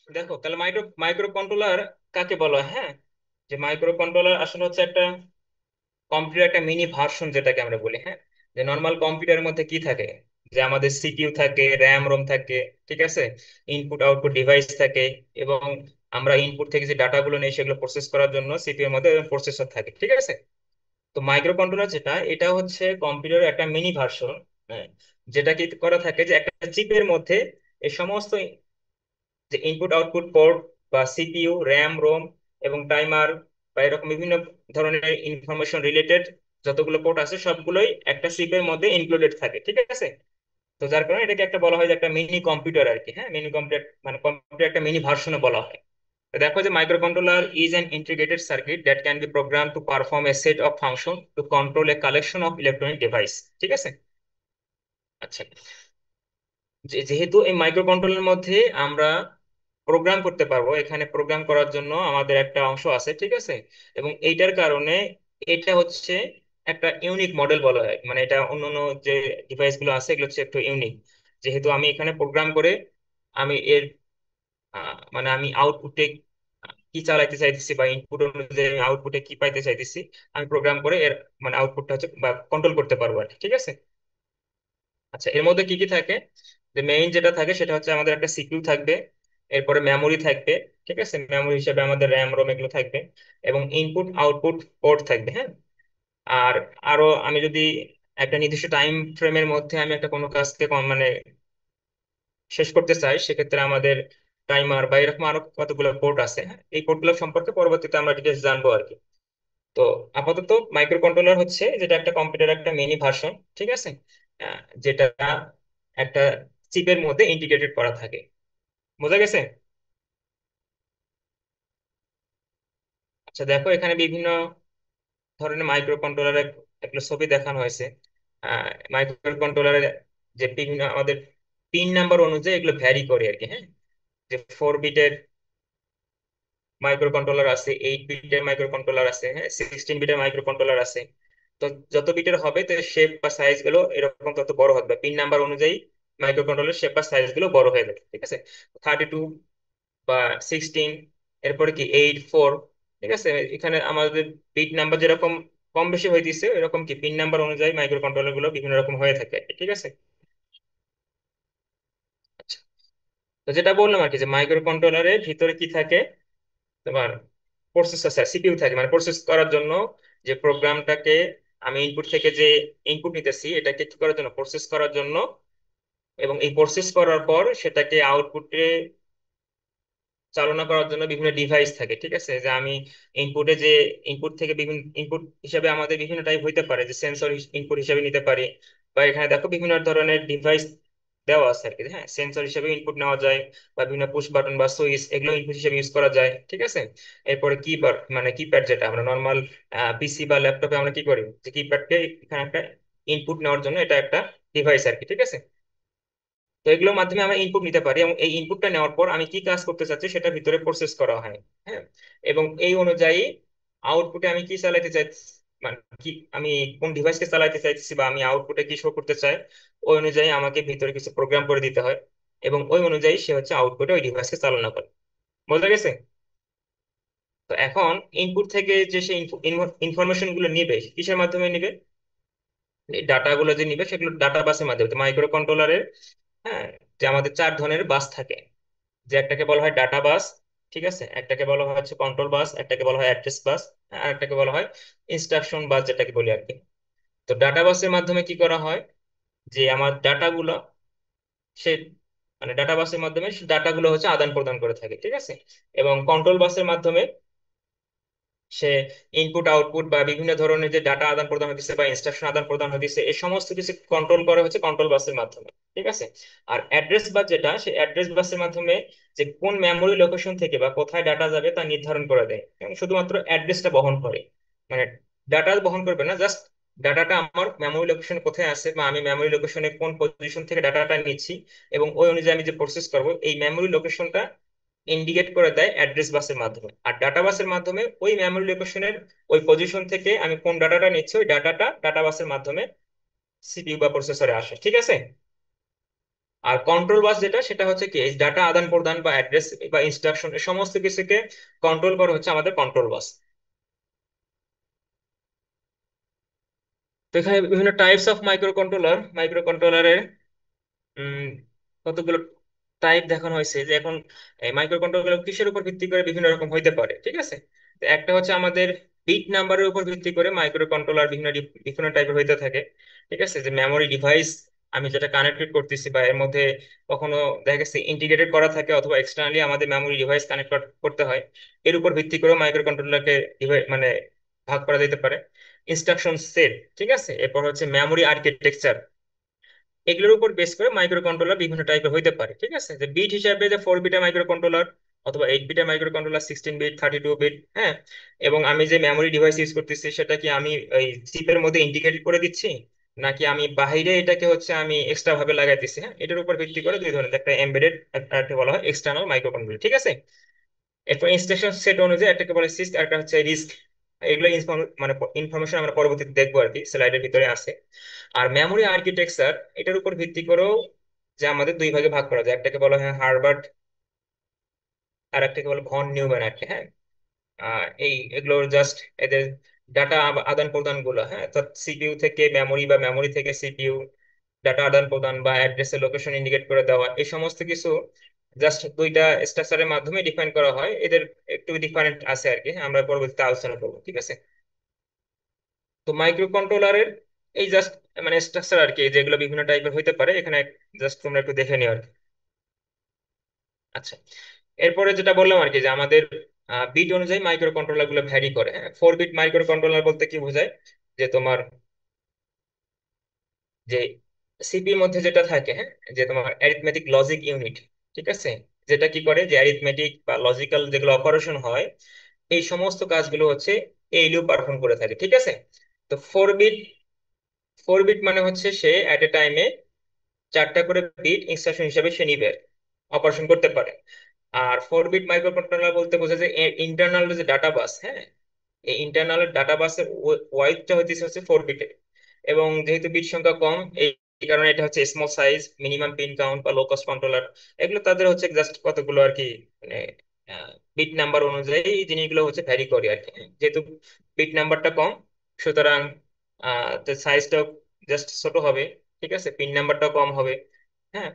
দেখো তাহলে micro micro controller কাকে বলা হয়? হ্যাঁ, যে মাইক্রো কন্ট্রোলার আসলে হচ্ছে একটা কম্পিউটার, একটা মিনি ভার্সন যেটাকে আমরা বলি। হ্যাঁ, যে নর্মাল কম্পিউটারের মধ্যে কি থাকে, যে আমাদের সিপিইউ থাকে, র্যাম রোম থাকে, ঠিক আছে, ইনপুট আউটপুট ডিভাইস থাকে, এবং আমরা ইনপুট থেকে যে ডাটাগুলো নেই সেগুলো প্রসেস করার জন্য সিপিইউ এর মধ্যে প্রসেসর থাকে, ঠিক আছে। তো মাইক্রো কন্ট্রোলার যেটা, এটা হচ্ছে কম্পিউটারের একটা মিনি ভার্সন। হ্যাঁ, যেটা কি করা থাকে যে একটা চিপের মধ্যে এই সমস্ত যে ইনপুট আউটপুট পোর্ট বা সিপিইউ, র্যাম রোম এবং টাইমার বা এরকম বিভিন্ন ধরনের ইনফরমেশন রিলেটেড যতগুলো পোর্ট আছে সবগুলোই একটা চিপের মধ্যে ইনক্লুডেড থাকে, ঠিক আছে। তো যার কারণে এটাকে একটা বলা হয় যে একটা মিনি কম্পিউটার আর কি। হ্যাঁ, মিনি কম্পিউটার মানে কম্পিউটার একটা মিনি ভার্সনে বলা হয়। তো দেখো যে micro controller is an integrated circuit that can be program to perform a set of function to control a collection of electronic device, ঠিক আছে। আচ্ছা, যেহেতু এই মাইক্রো কন্ট্রোলারের মধ্যে আমরা প্রোগ্রাম করতে পারবো, এখানে প্রোগ্রাম করার জন্য আমাদের একটা অংশ আছে, ঠিক আছে। এবং এইটার কারণে এটা হচ্ছে একটা ইউনিক মডেল বলা হয়, মানে এটা অন্যান্য যে ডিভাইস গুলো আছে এগুলো হচ্ছে একটু ইউনিক। যেহেতু আমি এখানে প্রোগ্রাম করে আমি এর মানে আমি আউটপুটে কি চালাইতে চাইতেছি বা ইনপুট অনুযায়ী আমি আউটপুটে কি পাইতে চাইতেছি, আমি প্রোগ্রাম করে এর মানে আউটপুটটা হচ্ছে বা কন্ট্রোল করতে পারবো আর কি, ঠিক আছে। আচ্ছা, এর মধ্যে কি কি থাকে? যে মেইন যেটা থাকে সেটা হচ্ছে আমাদের একটা সিপিইউ থাকবে, এরপরে মেমোরি থাকবে, ঠিক আছে, মেমোরি হিসেবে আমাদের র্যাম রোম এগুলো থাকবে, এবং ইনপুট আউটপুট পোর্ট থাকবে। হ্যাঁ, আর আরো আমি যদি একটা নির্দিষ্ট টাইম ফ্রেমের মধ্যে আমি একটা কোনো কাজকে মানে শেষ করতে চাই, সেক্ষেত্রে আমাদের টাইমার বা এরকম আরো কতগুলো পোর্ট আছে। হ্যাঁ, এই পোর্টগুলো সম্পর্কে পরবর্তীতে আমরা ডিটেলস জানবো আর কি। তো আপাতত মাইক্রো কন্ট্রোলার হচ্ছে যেটা একটা কম্পিউটার একটা মিনি ভার্সন, ঠিক আছে, যেটা একটা চিপের মধ্যে ইন্টিগ্রেটেড করা থাকে। বোঝা গেছে? আচ্ছা, দেখো এখানে বিভিন্ন ধরনের মাইক্রো কন্ট্রোলারের একটা ছবি দেখানো হয়েছে। মাইক্রো কন্ট্রোলারের যে বিভিন্ন আমাদের পিন নাম্বার অনুযায়ী এগুলো ভ্যারি করে আর কি। হ্যাঁ, যে 4 বিটের মাইক্রো কন্ট্রোলার আছে, 8 বিটের মাইক্রো কন্ট্রোলার আছে, হ্যাঁ, 16 বিটের মাইক্রো কন্ট্রোলার আছে। তো যত বিটের হবে তো শেপ বা সাইজ গুলো এরকম তত বড় হবে, পিন নাম্বার অনুযায়ী মাইক্রো কন্ট্রোলার শেপ বা সাইজ গুলো বড় হয়ে যাবে, ঠিক আছে। 32 বা 16, এরপরে কি 8 4, ঠিক আছে। এখানে আমাদের বিট নাম্বার যেরকম কম বেশি হইতেছে এরকম কি পিন নাম্বার অনুযায়ী মাইক্রো কন্ট্রোলার গুলো বিভিন্ন রকম হয়ে থাকে, ঠিক আছে। আচ্ছা, তো যেটা বললাম আর কি, যে মাইক্রো কন্ট্রোলারের ভিতরে কি থাকে, তোমার প্রসেসর সিপিইউ থাকে, মানে প্রসেস করার জন্য যে প্রোগ্রামটাকে আমি ইনপুট থেকে যে ইনপুট নিতেছি এটাকে কি করার জন্য, প্রসেস করার জন্য, এবং এই প্রসেস করার পর সেটাকে আউটপুটে চালনা করার জন্য বিভিন্ন ডিভাইস থাকে, ঠিক আছে। যে আমি ইনপুটে যে ইনপুট থেকে বিভিন্ন ইনপুট হিসেবে আমাদের বিভিন্ন টাইপ হইতে পারে, যে সেন্সর ইনপুট হিসেবে নিতে পারি, বা এখানে দেখো বিভিন্ন ধরনের ডিভাইস দেওয়া আছে আর কি। হ্যাঁ, সেন্সর হিসেবে ইনপুট নেওয়া যায়, বা বিভিন্ন পুশ বাটন বা সুইচ এগুলো ইনপুট হিসেবে ইউজ করা যায়, ঠিক আছে। এরপরে কিপ্যাড, মানে কিপ্যাড যেটা আমরা নর্মাল পিসি বা ল্যাপটপে আমরা কি করি, যে কিপ্যাডকে এখানে একটা ইনপুট নেওয়ার জন্য এটা একটা ডিভাইস আর কি, ঠিক আছে। তো এগুলোর মাধ্যমে আমরা ইনপুট নিতে পারি, এবং এই ইনপুটটা নেওয়ার পর আমি কি কাজ করতে চাচ্ছি সেটা ভিতরে প্রসেস করা হয়। হ্যাঁ, এবং এই অনুযায়ী আউটপুটে আমি কি চালাতে চাই, মানে কি আমি কোন ডিভাইসকে চালাতে চাইছি বা আমি আউটপুটে কি শো করতে চাই, ওই অনুযায়ী আমাকে ভিতরে কিছু প্রোগ্রাম করে দিতে হয়, এবং ওই অনুযায়ী সে হচ্ছে আউটপুটে ওই ডিভাইসকে চালনা করে। বোঝা গেছে? তো এখন ইনপুট থেকে যে সে ইনফরমেশন গুলো নিবে কিসের মাধ্যমে নিবে, এই ডাটাগুলো যে নিবে সেগুলো ডাটা বাসের মাধ্যমে। মাইক্রো কন্ট্রোলারের, হ্যাঁ, যে আমাদের 4 ধরনের বাস থাকে, যে একটাকে বলা হয় ডাটা বাস, ঠিক আছে, একটাকে বলা হয় হচ্ছে কন্ট্রোল বাস, একটাকে বলা হয় অ্যাড্রেস বাস, আর একটাকে বলা হয় ইনস্ট্রাকশন বাস যেটাকে বলি আর কি। তো ডাটা বাসের মাধ্যমে কি করা হয়, যে আমার ডাটাগুলো সে মানে ডাটা বাসের মাধ্যমে ডাটাগুলো হচ্ছে আদান প্রদান করে থাকে, ঠিক আছে। এবং কন্ট্রোল বাসের মাধ্যমে সে ইনপুট আউটপুট বা বিভিন্ন ধরনের যে ডাটা আদান প্রদান হতেছে বা ইনস্ট্রাকশন আদান প্রদান হতেছে এই সমস্ত কিছু কন্ট্রোল করা হচ্ছে কন্ট্রোল বাসের মাধ্যমে, ঠিক আছে। আর অ্যাড্রেস বাস যেটা, সে অ্যাড্রেস বাসের মাধ্যমে যে কোন মেমোরি লোকেশন থেকে বা কোথায় ডাটা যাবে তা নির্ধারণ করে দেয়, এবং শুধুমাত্র অ্যাড্রেসটা বহন করে, মানে ডাটা বহন করবে না, জাস্ট ডাটাটা আমার মেমোরি লোকেশন কোথায় আছে বা আমি মেমোরি লোকেশনে কোন পজিশন থেকে ডাটাটা নিচ্ছি, এবং ওই অনুযায়ী আমি যে প্রসেস করব এই মেমোরি লোকেশনটা ইন্ডিকেট করে দেয় অ্যাড্রেস বাসের মাধ্যমে। আর ডাটা বাসের মাধ্যমে ওই মেমোরি লোকেশনের ওই পজিশন থেকে আমি কোন ডাটাটা নিচ্ছি ওই ডাটাটা ডাটা বাসের মাধ্যমে সিপিইউ বা প্রসেসরে আসে, ঠিক আছে। আর কন্ট্রোল বাস যেটা, সেটা হচ্ছে কি ডাটা আদান প্রদান বা অ্যাড্রেস বা ইনস্ট্রাকশন সমস্ত কিছুকে কন্ট্রোল করা হচ্ছে আমাদের কন্ট্রোল বাস। তো এখানে বিভিন্ন টাইপস অফ মাইক্রো কন্ট্রোলারের কতগুলো টাইপ দেখানো হয়েছে, যে এখন মাইক্রো কন্ট্রোলার কিসের উপর ভিত্তি করে বিভিন্ন রকম হইতে পারে, ঠিক আছে। তো একটা হচ্ছে আমাদের বিট নাম্বারের উপর ভিত্তি করে মাইক্রো কন্ট্রোলার বিভিন্ন বিভিন্ন টাইপের হইতে থাকে, ঠিক আছে। যে মেমোরি ডিভাইস আমি যেটা কানেক্টেড করতেছি বা এর মধ্যে কখনো দেখা গেছে ইন্টিগ্রেটেড করা থাকে অথবা এক্সটার্নালি আমাদের মেমোরি ডিভাইস কানেক্ট করতে হয়, এর উপর ভিত্তি করে মাইক্রো কন্ট্রোলারকে মানে ভাগ করা যেতে পারে। ইনস্ট্রাকশন সেট, ঠিক আছে। এরপর হচ্ছে মেমোরি আর্কিটেকচার, এগুলোর উপর বেস করে মাইক্রো কন্ট্রোলার বিভিন্ন টাইপের হইতে পারে, ঠিক আছে। যে বিট হিসাবে যে 4 বিটের মাইক্রো কন্ট্রোলার অথবা 8 বিটের মাইক্রো কন্ট্রোলার, 16 বিট, 32 বিট, হ্যাঁ। এবং আমি যে মেমোরি ডিভাইস ইউজ করতেছি সেটা কি আমি ওই চিপের মধ্যে ইন্টিগ্রেট করে দিচ্ছি, নাকি আমি বাইরে এটাকে হচ্ছে আমি এক্সট্রা ভাবে লাগাইতেছি, হ্যাঁ। এটার উপর ভিত্তি করে দুই ধরনের, একটা এমবেডেড, একটা বলা হয় এক্সটার্নাল মাইক্রো কন্ট্রোলার, ঠিক আছে। এরপর ইনস্ট্রাকশন সেট অনুযায়ী একটাকে বলে সিস্ক, একটা হচ্ছে রিস্ক। এগুলো মানে ইনফরমেশন আমরা পরবর্তীতে দেখবো আর কি, স্লাইডের ভিতরে আছে। আর মেমোরি আর্কিটেকচার, এটার উপর ভিত্তি করেও যে আমাদের দুই ভাগে ভাগ করা যায়, একটাকে বলা হয় হার্ভার্ড আর একটাকে বলে ভন নিউম্যান আর কি, হ্যাঁ। এগুলোর জাস্ট এদের ডাটা আদান প্রদান গুলো, হ্যাঁ, অর্থাৎ সিপিইউ থেকে মেমোরি বা মেমোরি থেকে সিপিইউ ডাটা আদান প্রদান বা অ্যাড্রেসের লোকেশন ইন্ডিকেট করে দেওয়া, এই সমস্ত কিছু জাস্ট দুইটা স্ট্রাকচারের মাধ্যমে ডিফাইন করা হয়। এদের একটু ডিফারেন্ট আছে আর কি, আমরা পরবর্তীতে আলোচনা করবো, ঠিক আছে। তো মাইক্রো কন্ট্রোলারের এই জাস্ট মানে স্ট্রাকচার আর কি, যেগুলো বিভিন্ন টাইপের হইতে পারে, এখানে জাস্ট তোমরা একটু দেখে নিও আর কি। আচ্ছা, এরপরে যেটা বললাম আর কি, যে আমাদের বিট অনুযায়ী মাইক্রো কন্ট্রোলার গুলো ভ্যারি করে, হ্যাঁ। 4 বিট মাইক্রো কন্ট্রোলার বলতে কি বোঝায়, যে তোমার যে সিপির মধ্যে যেটা থাকে, হ্যাঁ, যে তোমার অ্যারিথমেটিক লজিক ইউনিট, ঠিক আছে। যেটা কি করে, যে অ্যারিথমেটিক বা লজিক্যাল যেগুলো অপারেশন হয়, এই সমস্ত কাজগুলো হচ্ছে এইলিউ পারফর্ম করে থাকে, ঠিক আছে। তো 4 বিট মানে হচ্ছে সে অ্যাট এ টাইমে 4টা করে বিট ইনস্ট্রাকশন হিসাবে সে নিবে, অপারেশন করতে পারে। আর 4 বিট মাইক্রো কন্ট্রোলার বলতে বোঝা যায় ইন্টারনাল যে ডাটা বাস, হ্যাঁ, এই ইন্টারনাল ডাটা বাসের ওয়াইডটা হচ্ছে 4 বিটের। এবং যেহেতু বিট সংখ্যা কম, এই কারণে এটা হচ্ছে small size, minimum pin count বা লো কস্ট কন্ট্রোলার, এগুলো তাদের হচ্ছে জাস্ট কতগুলো আর কি, মানে বিট নাম্বার অনুযায়ী এই জিনিসগুলো হচ্ছে ভ্যারি করে আর কি। যেহেতু বিট নাম্বারটা কম, সুতরাং সাইজটাও জাস্ট ছোট হবে, ঠিক আছে। পিন নাম্বারটাও কম হবে, হ্যাঁ।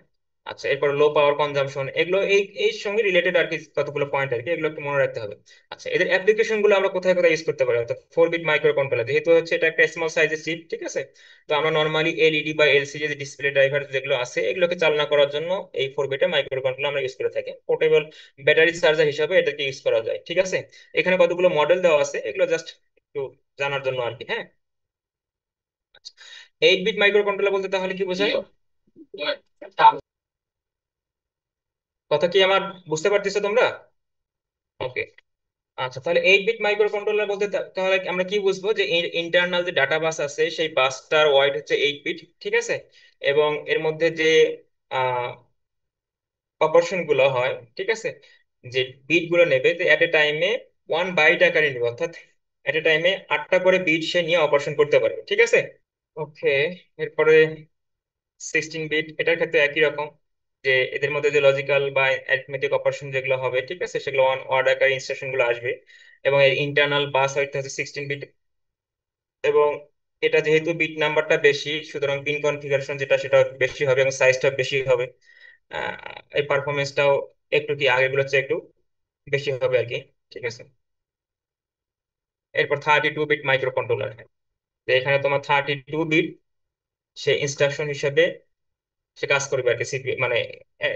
আচ্ছা, এরপর লো পাওয়ার কনজাম্পশন, এগুলো এই এই সঙ্গে রিলেটেড আর কি, কতগুলো পয়েন্ট আর কি, এগুলো একটু মনে রাখতে হবে। আচ্ছা, এদের অ্যাপ্লিকেশন গুলো আমরা কোথায় কোথায় ইউজ করতে পারি, অর্থাৎ 4 বিট মাইক্রো কন্ট্রোলার যেহেতু হচ্ছে এটা একটা স্মল সাইজের চিপ, ঠিক আছে। তো আমরা নর্মালি এলইডি বা এলসিডি যে ডিসপ্লে ড্রাইভার যেগুলো আছে, এগুলোকে চালনা করার জন্য এই 4 বিটের মাইক্রো কন্ট্রোলার আমরা ইউজ করে থাকি। পোর্টেবল ব্যাটারি চার্জার হিসাবে এটাকে ইউজ করা যায়, ঠিক আছে। এখানে কতগুলো মডেল দেওয়া আছে, এগুলো জাস্ট একটু জানার জন্য আর কি, হ্যাঁ। 8 বিট মাইক্রো কন্ট্রোলার বলতে তাহলে কি বোঝায়, কথা কি আমার বুঝতে পারতেছো তোমরা? ওকে। আচ্ছা, তাহলে 8 বিট মাইক্রো কন্ট্রোলার বলতে তাহলে আমরা কি বুঝবো, যে ইন্টারনাল যে ডাটা বাস আছে সেই বাসটার ওয়াইড হচ্ছে 8 বিট, ঠিক আছে। এবং এর মধ্যে যে অপারেশন গুলো হয়, ঠিক আছে, যে বিট গুলো নেবে, যে এট এ টাইমে 1 বাইট আকারে নেবে, অর্থাৎ এট এ টাইমে 8টা করে বিট সে নিয়ে অপারেশন করতে পারবে, ঠিক আছে। ওকে। এরপরে 16 বিট, এটার ক্ষেত্রে একই রকম, যে এদের মধ্যে যে লজিক্যাল বা অ্যারিথমেটিক অপারেশন যেগুলো হবে, ঠিক আছে, সেগুলো ওয়ার্ড আকারে ইনস্ট্রাকশন গুলো আসবে। এবং এর ইন্টারনাল বাস হইতে হচ্ছে 16 বিট। এবং এটা যেহেতু বিট নাম্বারটা বেশি, সুতরাং পিন কনফিগারেশন যেটা সেটা বেশি হবে এবং সাইজটা বেশি হবে। এই পারফরমেন্সটাও একটু কি আগেগুলো চেয়ে একটু বেশি হবে আর কি, ঠিক আছে। এরপর 32 বিট মাইক্রো কন্ট্রোলার, এখানে তোমার 32 বিট সে ইনস্ট্রাকশন হিসেবে সে কাজ করবে আর কি, সিপিইউ মানে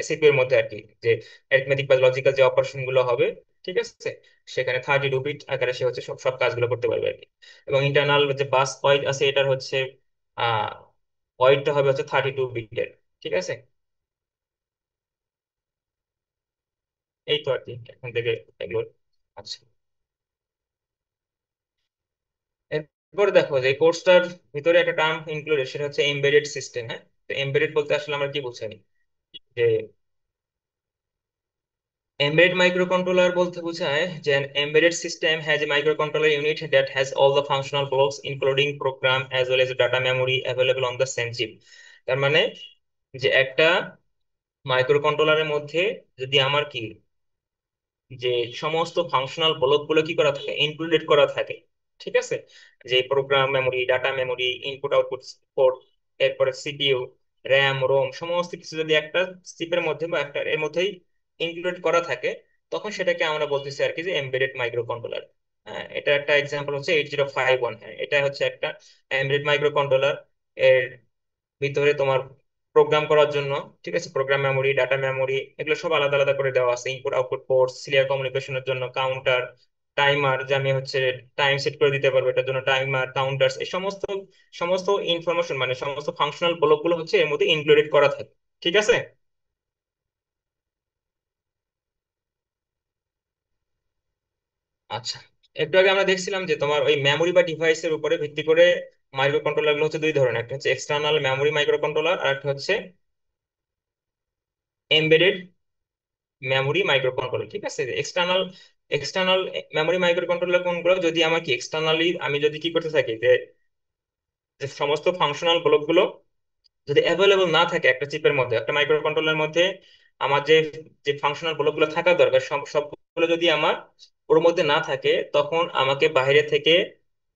সিপিইউ এর মধ্যে আর কি, যে অ্যারিথমেটিক বা লজিক্যাল যে অপারেশন গুলো হবে, ঠিক আছে, সেখানে 32 বিট আকারে সে হচ্ছে সব সব কাজগুলো করতে পারবে আর কি। এবং ইন্টারনাল যে বাস ওয়াইড আছে, এটার হচ্ছে আহ ওয়াইডটা হবে হচ্ছে 32 বিটের, ঠিক আছে। এই তো আর কি এখান থেকে এগুলো। আচ্ছা, এরপর দেখো যে কোর্সটার ভিতরে একটা টার্ম ইনক্লুডেড, সেটা হচ্ছে এমবেডেড সিস্টেম, হ্যাঁ। তো এমবেডেড বলতে আসলে আমরা কি বুঝাই, যে Embedded microcontroller বলতে বোঝায় যে an embedded system has a microcontroller unit that has all the functional blocks including program as well as data memory available on the same chip। তার মানে যে একটা মাইক্রো কন্ট্রোলারের মধ্যে যদি আমার কি যে সমস্ত ফাংশনাল ব্লক গুলো কি করা থাকে, ইনক্লুডেড করা থাকে, ঠিক আছে। যে program memory, data memory, input output port, এরপরে সিপিইউ, র্যাম, রোম, সমস্ত কিছু যদি একটা চিপের মধ্যে বা একটা এর মধ্যেই ইনক্লুডেড করা থাকে, তখন সেটাকে আমরা বলতেছি আর কি যে এমবেডেড মাইক্রো কন্ট্রোলার। হ্যাঁ, এটা একটা এক্সাম্পল হচ্ছে 8051। হ্যাঁ, এটা হচ্ছে একটা এমবেডেড মাইক্রো কন্ট্রোলার। এর ভিতরে তোমার প্রোগ্রাম করার জন্য, ঠিক আছে, প্রোগ্রাম মেমোরি, ডাটা মেমোরি, এগুলো সব আলাদা আলাদা করে দেওয়া আছে। ইনপুট আউটপুট পোর্ট, সিরিয়াল কমিউনিকেশনের জন্য কাউন্টার, টাইমার, যে আমি হচ্ছে টাইম সেট করে দিতে পারবো এটার জন্য টাইমার, কাউন্টার্স, এই সমস্ত সমস্ত ইনফরমেশন মানে সমস্ত ফাংশনাল ব্লক গুলো হচ্ছে এর মধ্যে ইনক্লুডেড করা থাকে, ঠিক আছে। আচ্ছা, একটু আগে আমরা দেখছিলাম যে তোমার ওই মেমোরি বা ডিভাইসের উপরে ভিত্তি করে মাইক্রো কন্ট্রোলার গুলো হচ্ছে দুই ধরনের, একটা হচ্ছে এক্সটার্নাল মেমোরি মাইক্রো কন্ট্রোলার, আর একটা হচ্ছে এমবেডেড মেমোরি মাইক্রো কন্ট্রোলার, ঠিক আছে। External external memory micro controller কোনগুলো, যদি আমার কি এক্সটার্নালি আমি যদি কি করতে থাকি যে যে সমস্ত ফাংশনাল ব্লক গুলো যদি অ্যাভেলেবল না থাকে একটা চিপের মধ্যে, একটা মাইক্রো কন্ট্রোলারের মধ্যে, আমার যে যে ফাংশনাল ব্লকগুলো থাকা দরকার সবগুলো যদি আমার ওর মধ্যে না থাকে, তখন আমাকে বাইরে থেকে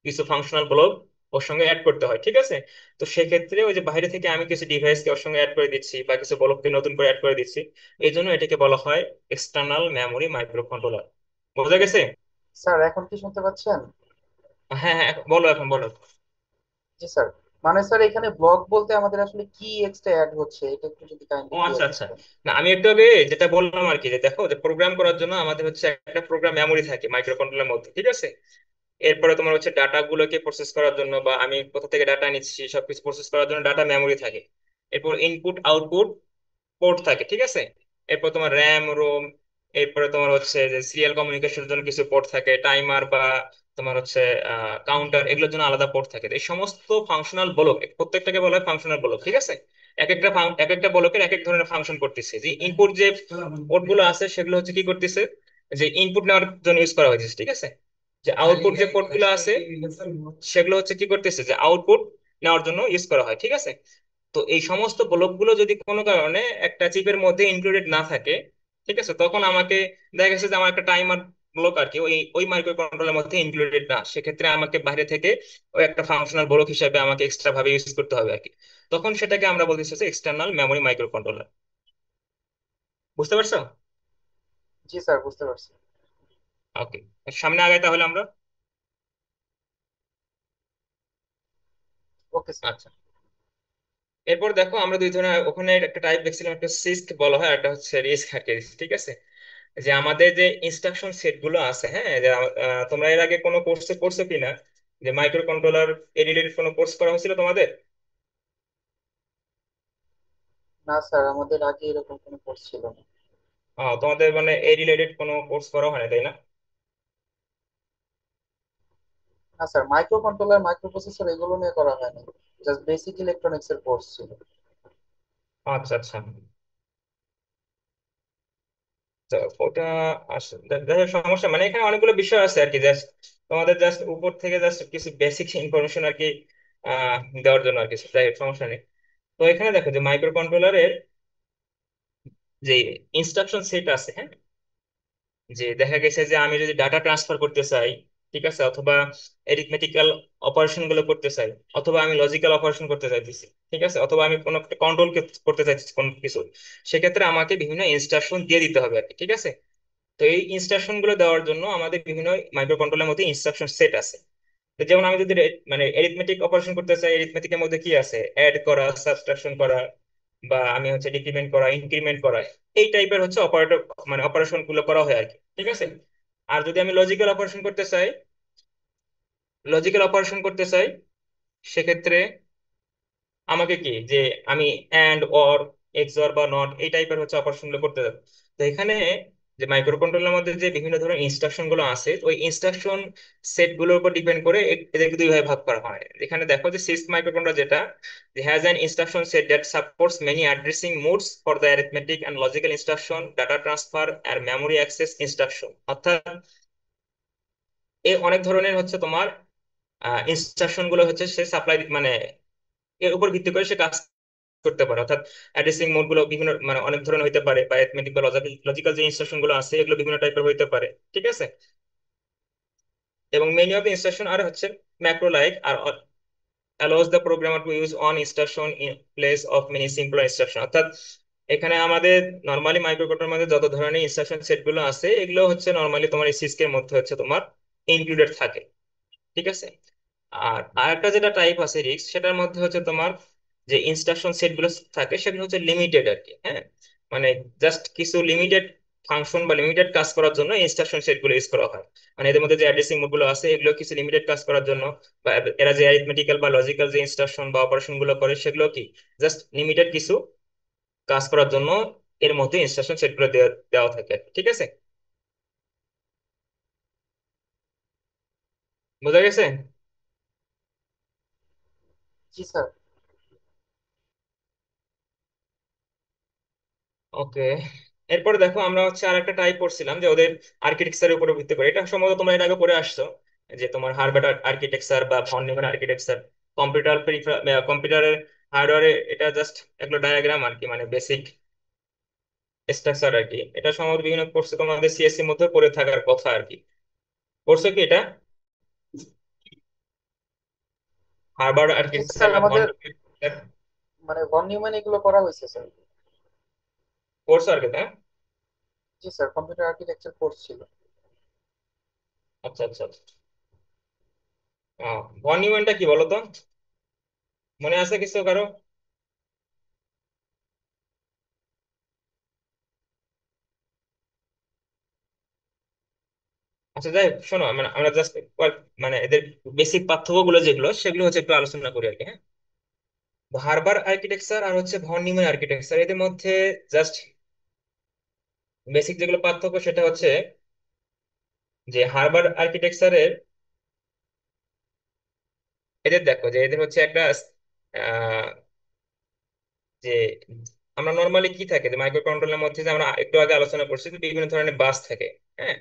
কিছু ফাংশনাল ব্লক ওর সঙ্গে অ্যাড করতে হয়, ঠিক আছে। তো সেক্ষেত্রে ওই যে বাইরে থেকে আমি কিছু ডিভাইসকে ওর সঙ্গে অ্যাড করে দিচ্ছি বা কিছু ব্লককে নতুন করে অ্যাড করে দিচ্ছি, এই জন্য এটাকে বলা হয় এক্সটার্নাল মেমোরি মাইক্রো কন্ট্রোলার। বোঝা গেছে? স্যার এখন কি শুনতে পাচ্ছেন? হ্যাঁ হ্যাঁ, বলো, এখন বলো। জি স্যার। মানে স্যার এখানে ব্লক বলতে আমাদের আসলে কি এক্সট্রা অ্যাড হচ্ছে, এটা একটু যদি ও কাইন্ডলি আচ্ছা ক্লিয়ার আচ্ছা। করতেন। না, আমি একটু আগে যেটা বললাম আর কি, যে দেখো যে প্রোগ্রাম করার জন্য আমাদের হচ্ছে একটা প্রোগ্রাম মেমোরি থাকে মাইক্রো কন্ট্রোলারের মধ্যে, ঠিক আছে। এরপরে তোমার হচ্ছে ডাটা গুলোকে প্রসেস করার জন্য বা আমি কোথা থেকে ডাটা নিচ্ছি সবকিছু প্রসেস করার জন্য ডাটা মেমোরি থাকে। এরপর ইনপুট আউটপুট পোর্ট থাকে, ঠিক আছে। এরপর তোমার র্যাম, রোম, এরপরে তোমার হচ্ছে যে সিরিয়াল কমিউনিকেশনের জন্য কিছু পোর্ট থাকে, টাইমার বা তোমার হচ্ছে কাউন্টার, এগুলোর জন্য আলাদা পোর্ট থাকে। তো এই সমস্ত ফাংশনাল ব্লক, প্রত্যেকটাকে বলা হয় ফাংশনাল ব্লক, ঠিক আছে। এক একটা ব্লকের এক এক ধরনের ফাংশন করতেছে। যে ইনপুট যে পোর্ট গুলো আছে সেগুলো হচ্ছে কি করতেছে, যে ইনপুট নেওয়ার জন্য ইউজ করা হয়েছে, ঠিক আছে। যে আউটপুট যে পোর্ট গুলো আছে সেগুলো হচ্ছে কি করতেছে, যে আউটপুট নেওয়ার জন্য ইউজ করা হয়, ঠিক আছে। তো এই সমস্ত ব্লকগুলো যদি কোনো কারণে একটা চিপের মধ্যে ইনক্লুডেড না থাকে, ঠিক আছে, তখন আমাকে দেখা গেছে যে আমার একটা টাইমার ব্লক আর কি ওই ওই মাইক্রো কন্ট্রোলের মধ্যে ইনক্লুডেড না, সেক্ষেত্রে আমাকে বাইরে থেকে ওই একটা ফাংশনাল ব্লক হিসেবে আমাকে এক্সট্রা ভাবে ইউজ করতে হবে আর কি। তখন সেটাকে আমরা বলতেছি এক্সটার্নাল মেমোরি মাইক্রো কন্ট্রোলার। বুঝতে পারছো? জি স্যার, বুঝতে পারছি। ওকে, সামনে আগাই তাহলে আমরা। Okay sir. আচ্ছা, এরপর দেখো আমরা দুই ধরনের ওখানে একটা টাইপ দেখছিলাম, একটা সিস্ক বলা হয়, একটা হচ্ছে রিস্ক আর কি, ঠিক আছে। যে আমাদের যে ইনস্ট্রাকশন সেট গুলো আছে, হ্যাঁ, যে তোমরা এর আগে কোনো কোর্সে করছো কিনা, যে মাইক্রো কন্ট্রোলার এ রিলেটেড কোনো কোর্স করা হয়েছিল তোমাদের? না স্যার, আমাদের আগে এরকম কোনো কোর্স ছিল না। তোমাদের মানে এ রিলেটেড কোনো কোর্স করা হয় না, তাই না? না sir, micro controller, micro processor এগুলো নিয়ে করা হয়নি। জাস্ট বেসিক ইলেকট্রনিক্স এর কোর্স ছিল। আচ্ছা আচ্ছা। তো ওটা আসলে যাই হোক, সমস্যা মানে এখানে অনেকগুলো বিষয় আছে আর কি, জাস্ট তোমাদের জাস্ট উপর থেকে জাস্ট কিছু বেসিক ইনফরমেশন আর কি দেওয়ার জন্য আর কি, যাই হোক সমস্যা নেই। তো এখানে দেখো যে মাইক্রো কন্ট্রোলারের যে ইনস্ট্রাকশন সেট আছে, হ্যাঁ, যে দেখা গেছে যে আমি যদি ডাটা ট্রান্সফার করতে চাই, ঠিক আছে, অথবা এরিথমেটিক্যাল অপারেশন গুলো করতে চাই, অথবা আমি লজিক্যাল অপারেশন করতে চাইতেছি, ঠিক আছে, অথবা আমি কোনো একটা কন্ট্রোল করতে চাইছি কোনো কিছু, সেক্ষেত্রে আমাকে বিভিন্ন ইনস্ট্রাকশন দিয়ে দিতে হবে আর কি, ঠিক আছে। তো এই ইনস্ট্রাকশন গুলো দেওয়ার জন্য আমাদের বিভিন্ন মাইক্রো কন্ট্রোলের মধ্যে ইনস্ট্রাকশন সেট আছে। তো যেমন আমি যদি মানে এরিথমেটিক অপারেশন করতে চাই, এরিথমেটিকের মধ্যে কি আছে, অ্যাড করা, সাবট্রাকশন করা, বা আমি হচ্ছে ডিক্রিমেন্ট করা, ইনক্রিমেন্ট করা, এই টাইপের হচ্ছে অপারেটর মানে অপারেশন গুলো করা হয় আর কি, ঠিক আছে। আর যদি আমি লজিক্যাল অপারেশন করতে চাই সেক্ষেত্রে আমাকে কি যে আমি অ্যান্ড অর এক্সঅর বা নট এই টাইপের হচ্ছে অপারেশন গুলো করতে যাবো। তো এখানে যে মাইক্রো কন্ট্রোলারের মধ্যে যে বিভিন্ন ধরনের ইনস্ট্রাকশন গুলো আছে, ওই ইনস্ট্রাকশন সেট গুলোর উপর ডিপেন্ড করে এদেরকে দুই ভাগে ভাগ করা হয়। এখানে দেখো যে সিক্স মাইক্রো কন্ট্রোলার যেটা has an instruction set that supports many addressing modes for the arithmetic and logical instruction, data transfer আর মেমোরি অ্যাক্সেস ইনস্ট্রাকশন। অর্থাৎ এই অনেক ধরনের হচ্ছে তোমার ইনস্ট্রাকশন গুলো হচ্ছে সে সাপ্লাই মানে এর উপর ভিত্তি করে সে কাজ করতে পারে। অর্থাৎ অ্যাড্রেসিং মোড গুলো বিভিন্ন মানে অনেক ধরনের হতে পারে, বা অ্যারিথমেটিক বা লজিক্যাল যে ইনস্ট্রাকশন গুলো আছে এগুলো বিভিন্ন টাইপের হতে পারে। ঠিক আছে। এবং many of the instruction are হচ্ছে ম্যাক্রো লাইক আর allows the programmer to use one instruction in place of many simpler instruction। অর্থাৎ এখানে আমাদের নর্মালি মাইক্রোকন্ট্রোলারের মধ্যে যত ধরনের ইনস্ট্রাকশন সেট গুলো আছে এগুলো হচ্ছে নর্মালি তোমার এই সিস্কের মধ্যে হচ্ছে তোমার ইনক্লুডেড থাকে। ঠিক আছে। আর আরেকটা যেটা টাইপ আছে রিক্স, সেটার মধ্যে হচ্ছে তোমার যে ইনস্ট্রাকশন সেট গুলো থাকে সেগুলো হচ্ছে লিমিটেড আর কি। হ্যাঁ, মানে জাস্ট কিছু লিমিটেড ফাংশন বা লিমিটেড কাজ করার জন্য ইনস্ট্রাকশন সেট গুলো ইউজ করা হয়। মানে এদের মধ্যে যে অ্যাড্রেসিং মোড গুলো আছে এগুলো কিছু লিমিটেড কাজ করার জন্য, বা এরা যে অ্যারিথমেটিক্যাল বা লজিক্যাল যে ইনস্ট্রাকশন বা অপারেশন গুলো করে সেগুলো কি জাস্ট লিমিটেড কিছু কাজ করার জন্য এর মধ্যে ইনস্ট্রাকশন সেট গুলো দেওয়া দেওয়া থাকে। ঠিক আছে, বোঝা গেছে? জি স্যার। ওকে। এরপরে দেখো আমরা হচ্ছে আর একটা টাইপ পড়ছিলাম যে ওদের আর্কিটেকচারের উপরে ভিত্তি করে, এটা সম্ভবত তোমরা এর আগে পড়ে আসছো, যে তোমার হার্ভার্ড আর্কিটেকচার বা ভন নিউম্যান আর্কিটেকচার। কম্পিউটারের হার্ডওয়্যারে এটা জাস্ট একটা ডায়াগ্রাম আর কি, মানে বেসিক স্ট্রাকচার আর কি। এটা সম্ভবত বিভিন্ন কোর্সে তোমাদের সিএসসি মধ্যে পড়ে থাকার কথা আর কি। পড়ছো কি এটা, হার্ভার্ড জি আর্কিটেকচার স্যার, বা ভন আমাদের নিউম্যান? মানে ভন নিউম্যান এগুলো করা হয়েছে স্যার। পড়ছো আর কি, হ্যাঁ? জি স্যার, কম্পিউটার আর্কিটেকচার কোর্স ছিল। আচ্ছা আচ্ছা আচ্ছা। ভন নিউম্যানটা কি বলো তো, মনে আছে কিছু কারো? আচ্ছা যাই হোক, শোনো মানে আমরা জাস্ট মানে এদের বেসিক পার্থক্য গুলো যেগুলো সেগুলো হচ্ছে একটু আলোচনা করি আর কি। হ্যাঁ, হার্বার আর্কিটেকচার আর হচ্ছে ভন নিউম্যান আর্কিটেকচার এদের মধ্যে জাস্ট বেসিক যেগুলো পার্থক্য সেটা হচ্ছে যে হার্বার আর্কিটেকচারের এদের দেখো যে এদের হচ্ছে একটা আহ, যে আমরা নর্মালি কি থাকে যে মাইক্রো কন্ট্রোলের মধ্যে যে আমরা একটু আগে আলোচনা করছি যে বিভিন্ন ধরনের বাস থাকে। হ্যাঁ,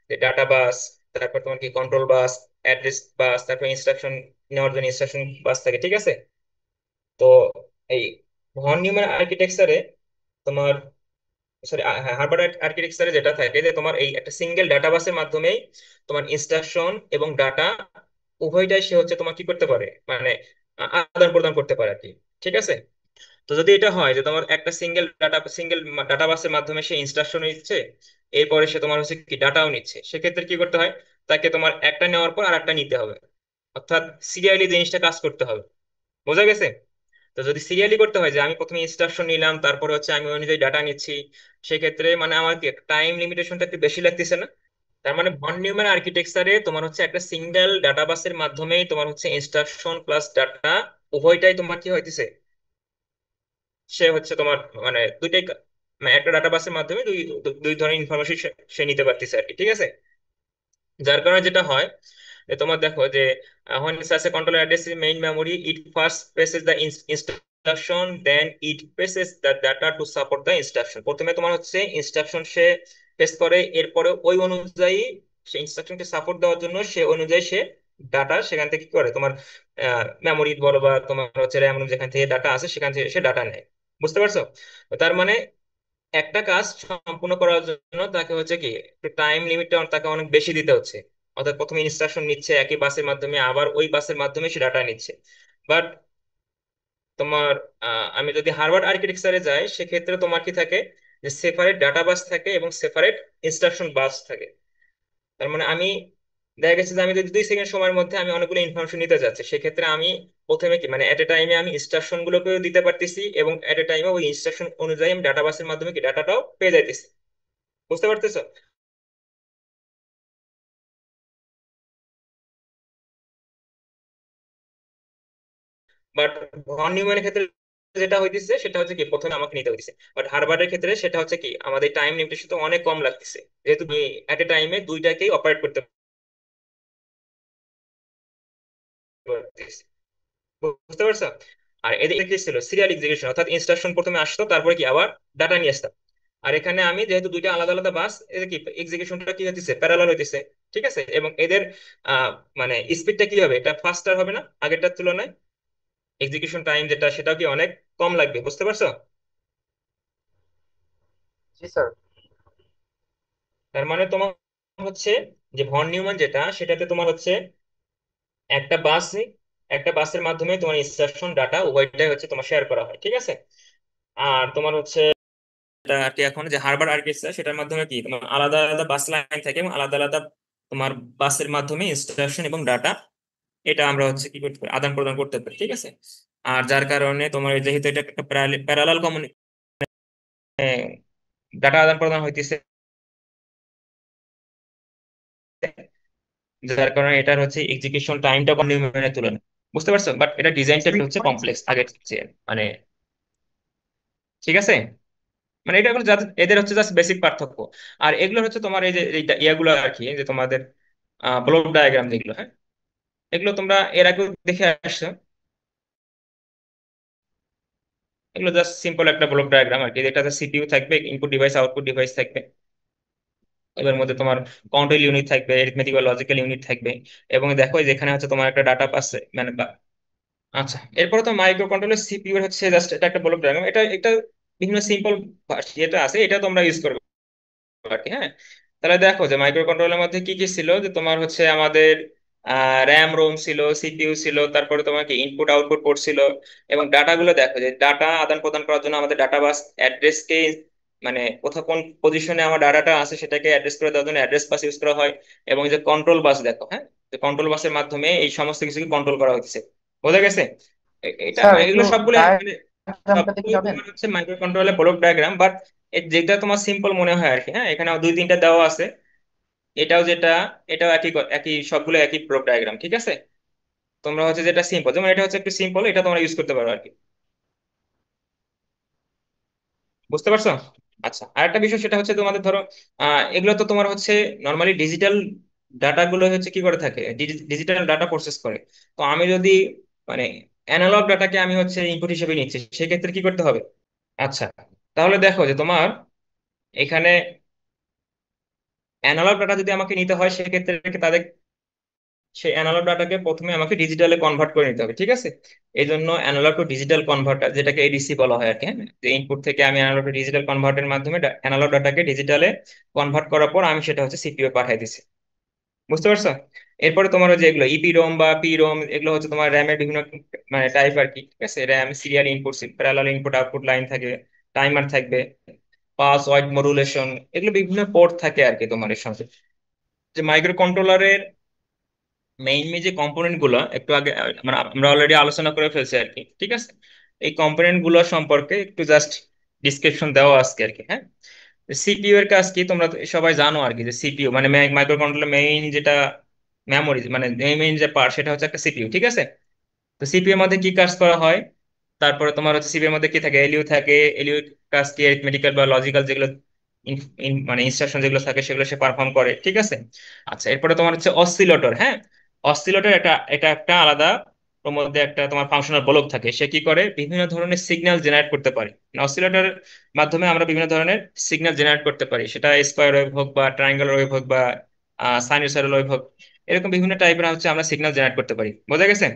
যে ডাটা বাস, তারপর তোমার কি কন্ট্রোল বাস, অ্যাড্রেস বাস, তারপর ইনস্ট্রাকশন নেওয়ার জন্য ইনস্ট্রাকশন বাস থাকে। ঠিক আছে। তো এই ভন নিউম্যান আর্কিটেকচারে তোমার, সরি, হার্ভার্ড আর্কিটেকচারে যেটা থাকে যে তোমার এই একটা সিঙ্গেল ডাটাবাসের মাধ্যমেই তোমার ইনস্ট্রাকশন এবং ডাটা উভয়টাই সে হচ্ছে তোমার কি করতে পারে, মানে আদান প্রদান করতে পারে আর কি। ঠিক আছে। তো যদি এটা হয় যে তোমার একটা সিঙ্গেল ডাটাবাসের মাধ্যমে সে ইনস্ট্রাকশন নিচ্ছে, এরপরে সে তোমার হচ্ছে কি ডাটাও নিচ্ছে, সেক্ষেত্রে কি করতে হয়, তাকে তোমার একটা নেওয়ার পর আর একটা নিতে হবে। অর্থাৎ সিরিয়ালি জিনিসটা কাজ করতে হবে। বোঝা গেছে? তো যদি সিরিয়ালি করতে হয় যে আমি প্রথমে ইনস্ট্রাকশন নিলাম তারপরে হচ্ছে আমি ওই অনুযায়ী ডাটা নিচ্ছি, সেক্ষেত্রে মানে আমার কি টাইম লিমিটেশনটা একটু বেশি লাগতেছে না? তার মানে ভন নিউম্যান আর্কিটেকচারে তোমার হচ্ছে একটা সিঙ্গেল ডাটাবাসের মাধ্যমেই তোমার হচ্ছে ইনস্ট্রাকশন প্লাস ডাটা উভয়টাই তোমার কি হইতেছে, সে হচ্ছে তোমার মানে দুইটাই মানে একটা ডাটাবাসের মাধ্যমে দুই দুই ধরনের ইনফরমেশন সে নিতে পারতেছে আর কি। ঠিক আছে। যার কারণে যেটা হয় যে তোমার দেখো যে when such a controller addresses main memory, it first presses the instruction, then it presses the data to support the instruction। প্রথমে তোমার হচ্ছে ইনস্ট্রাকশন সে প্রেস করে, এরপরে ওই অনুযায়ী সে ইনস্ট্রাকশনকে সাপোর্ট দেওয়ার জন্য সে অনুযায়ী সে ডাটা সেখান থেকে কি করে তোমার মেমোরি বলো বা তোমার হচ্ছে র্যাম যেখান থেকে ডাটা আছে সেখান থেকে সে ডাটা নেয়। বুঝতে পারছো? তো তার মানে একটা কাজ সম্পূর্ণ করার জন্য তাকে হচ্ছে কি টাইম লিমিটটা তাকে অনেক বেশি দিতে হচ্ছে। অর্থাৎ প্রথমে ইনস্ট্রাকশন নিচ্ছে একই বাসের মাধ্যমে, আবার ওই বাসের মাধ্যমে সে ডাটা নিচ্ছে। বাট তোমার আমি যদি হার্ভার্ড আর্কিটেকচারে যাই সেক্ষেত্রে তোমার কি থাকে, যে সেপারেট ডাটা বাস থাকে এবং সেপারেট ইনস্ট্রাকশন বাস থাকে। তার মানে আমি দেখা গেছে যে আমি যদি 2 সেকেন্ড সময়ের মধ্যে আমি অনেকগুলো ইনফরমেশন নিতে যাচ্ছি, সেক্ষেত্রে আমি প্রথমে কি মানে এট এ টাইমে আমি ইনস্ট্রাকশন গুলোকেও দিতে পারতেছি এবং এট এ টাইমে ওই ইনস্ট্রাকশন অনুযায়ী আমি ডাটাবাসের মাধ্যমে কি ডাটাটাও পেয়ে যাইতেছি। বুঝতে পারতেছো? বাট ভন নিউম্যানের ক্ষেত্রে যেটা হইতেছে সেটা হচ্ছে কি প্রথমে আমাকে নিতে হইতেছে, বাট হার্ভার্ডের ক্ষেত্রে সেটা হচ্ছে কি আমাদের টাইম লিমিটেশন তো অনেক কম লাগতেছে, যেহেতু এট এ টাইমে দুইটাকেই অপারেট করতে পারতেছি। বুঝতে পারছো? আর এদিকে কি ছিল সিরিয়াল এক্সিকিউশন, অর্থাৎ ইনস্ট্রাকশন প্রথমে আসতো তারপরে কি আবার ডাটা নিয়ে আসতাম। আর এখানে আমি যেহেতু দুইটা আলাদা আলাদা বাস, এদের কি এক্সিকিউশনটা কি হচ্ছে প্যারালাল হইতেছে। ঠিক আছে। এবং এদের আহ মানে স্পিডটা কি হবে, এটা ফাস্টার হবে না আগেরটার তুলনায়? এক্সিকিউশন টাইম যেটা সেটাও কি অনেক কম লাগবে, বুঝতে পারছো? জি স্যার। তার মানে তোমার হচ্ছে যে ভন নিউম্যান যেটা, সেটাতে তোমার হচ্ছে একটা বাস, একটা বাসের মাধ্যমে তোমার ইনস্ট্রাকশন ডাটা উভয়টাই হচ্ছে তোমার শেয়ার করা হয়, ঠিক আছে? আর তোমার হচ্ছে এটা আর কি, এখন যে হার্ভার্ড আর্কিটেকচার সেটার মাধ্যমে কি তোমার আলাদা আলাদা বাস লাইন থাকে এবং আলাদা আলাদা তোমার বাসের মাধ্যমে ইনস্ট্রাকশন এবং ডাটা, এটা আমরা হচ্ছে কি করতে পারি, আদান প্রদান করতে পারি, ঠিক আছে? আর যার কারণে তোমার যেহেতু এটা একটা প্যারালাল ডাটা আদান প্রদান হইতেছে, যার কারণে এটার হচ্ছে এক্সিকিউশন টাইমটা কম নিউম্যানের তুলনায়, বুঝতে পারছো? বাট এটা ডিজাইনটা একটু হচ্ছে কমপ্লেক্স আগের চেয়ে, মানে ঠিক আছে। মানে এটা হলো এদের হচ্ছে জাস্ট বেসিক পার্থক্য। আর এগুলো হচ্ছে তোমার এই যে ইয়াগুলো আর কি, যে তোমাদের ব্লক ডায়াগ্রাম যেগুলো, হ্যাঁ, এগুলো তোমরা এর আগেও দেখে আসছো। এগুলো জাস্ট সিম্পল একটা ব্লক ডায়াগ্রাম আর কি, যেটাতে সিপিইউ থাকবে, ইনপুট ডিভাইস আউটপুট ডিভাইস থাকবে, এবার মধ্যে তোমার কাউন্টার ইউনিট থাকবে, এরিথমেটিক বা লজিক্যাল ইউনিট থাকবে, এবং দেখো যেখানে হচ্ছে তোমার একটা ডাটা পাচ্ছে মানে আচ্ছা, এরপরে তো মাইক্রো কন্ট্রোলার সিপিইউ হচ্ছে জাস্ট এটা একটা ব্লক ডায়াগ্রাম, এটা এটা বিভিন্ন সিম্পল যেটা আছে এটা তোমরা ইউজ করবে আর কি, হ্যাঁ। তাহলে দেখো যে মাইক্রো কন্ট্রোলারের মধ্যে কি কি ছিল, যে তোমার হচ্ছে আমাদের র্যাম রোম ছিল, সিপিইউ ছিল, তারপরে তোমাকে ইনপুট আউটপুট পোর্ট ছিল, এবং ডাটাগুলো দেখো যে ডাটা আদান প্রদান করার জন্য আমাদের ডাটা বাস অ্যাড্রেসকে, মানে কোথাও কোন পজিশনে আমার ডাটাটা আছে সেটাকে অ্যাড্রেস করে দেওয়ার জন্য অ্যাড্রেস বাস ইউজ করা হয়। এবং এই যে কন্ট্রোল বাস দেখো, হ্যাঁ, যে কন্ট্রোল বাসের মাধ্যমে এই সমস্ত কিছুকে কন্ট্রোল করা হচ্ছে, বোঝা গেছে? এটা স্যার একটু এগুলো সবগুলো মানে ডায়াগ্রামটা দেখে সবগুলো যাবেন? তোমার হচ্ছে micro controller block diagram, but যেটা তোমার সিম্পল মনে হয় আর কি, হ্যাঁ, এখানে দুই তিনটা দেওয়া আছে, এটাও যেটা, এটাও একই একই, সবগুলো একই ব্লক ডায়াগ্রাম, ঠিক আছে? তোমরা হচ্ছে যেটা সিম্পল, যেমন এটা হচ্ছে একটু সিম্পল, এটা তোমরা ইউজ করতে পারো আর কি, বুঝতে পারছো? আচ্ছা, আরেকটা বিষয় সেটা হচ্ছে তোমাদের ধরো এগুলো তো তোমার হচ্ছে নর্মালি ডিজিটাল ডাটা গুলো হচ্ছে কি করে থাকে, ডিজিটাল ডাটা প্রসেস করে। তো আমি যদি মানে অ্যানালগ ডাটাকে আমি হচ্ছে ইনপুট হিসেবে নিচ্ছি, সেক্ষেত্রে কি করতে হবে? আচ্ছা, তাহলে দেখো যে তোমার এখানে অ্যানালগ ডাটা যদি আমাকে নিতে হয়, সেক্ষেত্রে তাদের সেই অ্যানালগ ডাটাকে প্রথমে আমাকে ডিজিটালে কনভার্ট করে নিতে হবে, ঠিক আছে? এই জন্য অ্যানালগ টু ডিজিটাল কনভার্টার, যেটাকে এডিসি বলা হয় আর কি, হ্যাঁ, যে ইনপুট থেকে আমি অ্যানালগ টু ডিজিটাল কনভার্টের মাধ্যমে অ্যানালগ ডাটাকে ডিজিটালে কনভার্ট করার পর আমি সেটা হচ্ছে সিপিইউ পাঠিয়ে দিচ্ছি, বুঝতে পারছো? এরপরে তোমার ওই যে এগুলো ইপি রোম বা পি রোম, এগুলো হচ্ছে তোমার র্যামের বিভিন্ন মানে টাইপ আর কি, ঠিক আছে? RAM serial input, parallel input output line থাকে, টাইমার থাকবে, পাস ওয়াইড মডুলেশন, এগুলো বিভিন্ন পোর্ট থাকে আর কি তোমার এর সঙ্গে। যে মাইক্রো কন্ট্রোলারের মেইনলি যে কম্পোনেন্ট গুলো একটু আগে আমরা অলরেডি আলোচনা করে ফেলছি আর কি, ঠিক আছে? এই কম্পোনেন্ট গুলো সম্পর্কে একটু জাস্ট ডিসক্রিপশন দেওয়া আজকে আর কি, হ্যাঁ। সিপিইউ এর কাজ কি তোমরা তো সবাই জানো আর কি, যে সিপিইউ মানে মাইক্রো কন্ট্রোলার মেইন যেটা মেমোরি, মানে মেইন যে পার্ট সেটা হচ্ছে একটা সিপিইউ, ঠিক আছে? তো সিপিইউ এর মধ্যে কি কাজ করা হয়, তারপরে তোমার হচ্ছে সিপিইউ এর মধ্যে কি থাকে, এলইউ থাকে, এলইউ কাজ কি অ্যারিথমেটিক্যাল বা লজিক্যাল যেগুলো মানে ইনস্ট্রাকশন যেগুলো থাকে সেগুলো সে পারফর্ম করে, ঠিক আছে? আচ্ছা, এরপরে তোমার হচ্ছে অসিলেটর, হ্যাঁ। অসিলেটর এটা এটা একটা আলাদা, ওর মধ্যে একটা তোমার ফাংশনাল ব্লক থাকে, সে কি করে বিভিন্ন ধরনের সিগন্যাল জেনারেট করতে পারে। অসিলেটরের মাধ্যমে আমরা বিভিন্ন ধরনের সিগন্যাল জেনারেট করতে পারি, সেটা স্কোয়ার ওয়েভ হোক বা ট্রায়াঙ্গুলার ওয়েভ হোক বা সাইনুসয়েডাল ওয়েভ হোক, এরকম বিভিন্ন টাইপের হচ্ছে আমরা সিগন্যাল জেনারেট করতে পারি, বোঝা গেছে?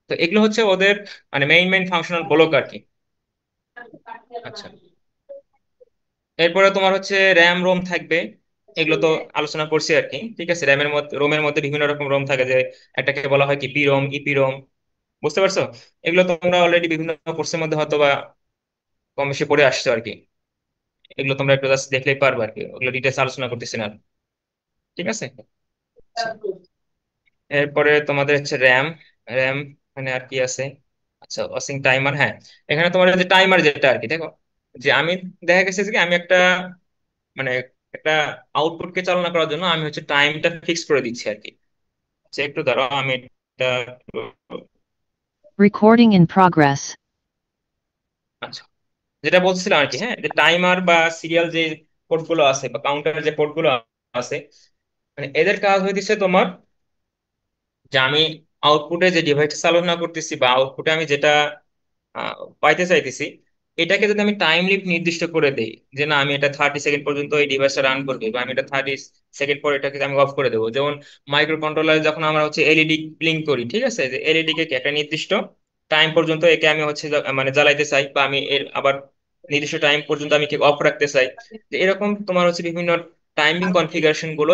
তো এগুলো হচ্ছে ওদের মানে মেইন ফাংশনাল ব্লক আর কি। আচ্ছা, এরপরে তোমার হচ্ছে র্যাম রোম থাকবে, এগুলো তো আলোচনা করছি আর কি, ঠিক আছে? র্যামের মধ্যে রোমের মধ্যে বিভিন্ন রকম রোম থাকে, যে একটাকে বলা হয় কি পি রোম, ইপি রোম, বুঝতে পারছো? এগুলো তোমরা অলরেডি বিভিন্ন কোর্সের মধ্যে হয়তো বা কম বেশি পড়ে আসছো আর কি, এগুলো তোমরা একটু জাস্ট দেখলেই পারবে আর কি, ওগুলো ডিটেলস আলোচনা করতেছি না আর, ঠিক আছে? আচ্ছা, এরপরে তোমাদের হচ্ছে র্যাম, র্যাম মানে আর কি আছে, আচ্ছা ওয়াসিং টাইমার, হ্যাঁ। এখানে তোমার যে টাইমার যেটা আর কি, দেখো যে আমি দেখা গেছে যে আমি একটা মানে একটা আউটপুটকে চালনা করার জন্য আমি হচ্ছে টাইমটা ফিক্স করে দিচ্ছি আর কি। আচ্ছা, একটু দাঁড়াও আমি এটা Recording in progress. আচ্ছা, যেটা বলছিলাম আর কি, হ্যাঁ, যে টাইমার বা সিরিয়াল যে পোর্টগুলো আছে বা কাউন্টার যে পোর্টগুলো আছে, মানে এদের কাজ হইতেছে তোমার যে আমি আউটপুটে যে ডিভাইসটা চালনা করতেছি বা আউটপুটে আমি যেটা আহ, পাইতে চাইতেছি, এটাকে যদি আমি টাইম লিমিট নির্দিষ্ট করে দেই, যে না আমি এটা 30 সেকেন্ড পর্যন্ত এই ডিভাইসটা রান করবে, বা আমি এটা 30 সেকেন্ড পর এটাকে আমি অফ করে দেবো, যেমন মাইক্রো কন্ট্রোলার যখন আমরা হচ্ছে এলইডি ব্লিঙ্ক করি, ঠিক আছে? যে এলইডি কে একটা নির্দিষ্ট টাইম পর্যন্ত একে আমি হচ্ছে মানে জ্বালাইতে চাই, বা আমি এর আবার নির্দিষ্ট টাইম পর্যন্ত আমি অফ রাখতে চাই। যে এরকম তোমার হচ্ছে বিভিন্ন টাইমিং কনফিগারেশন গুলো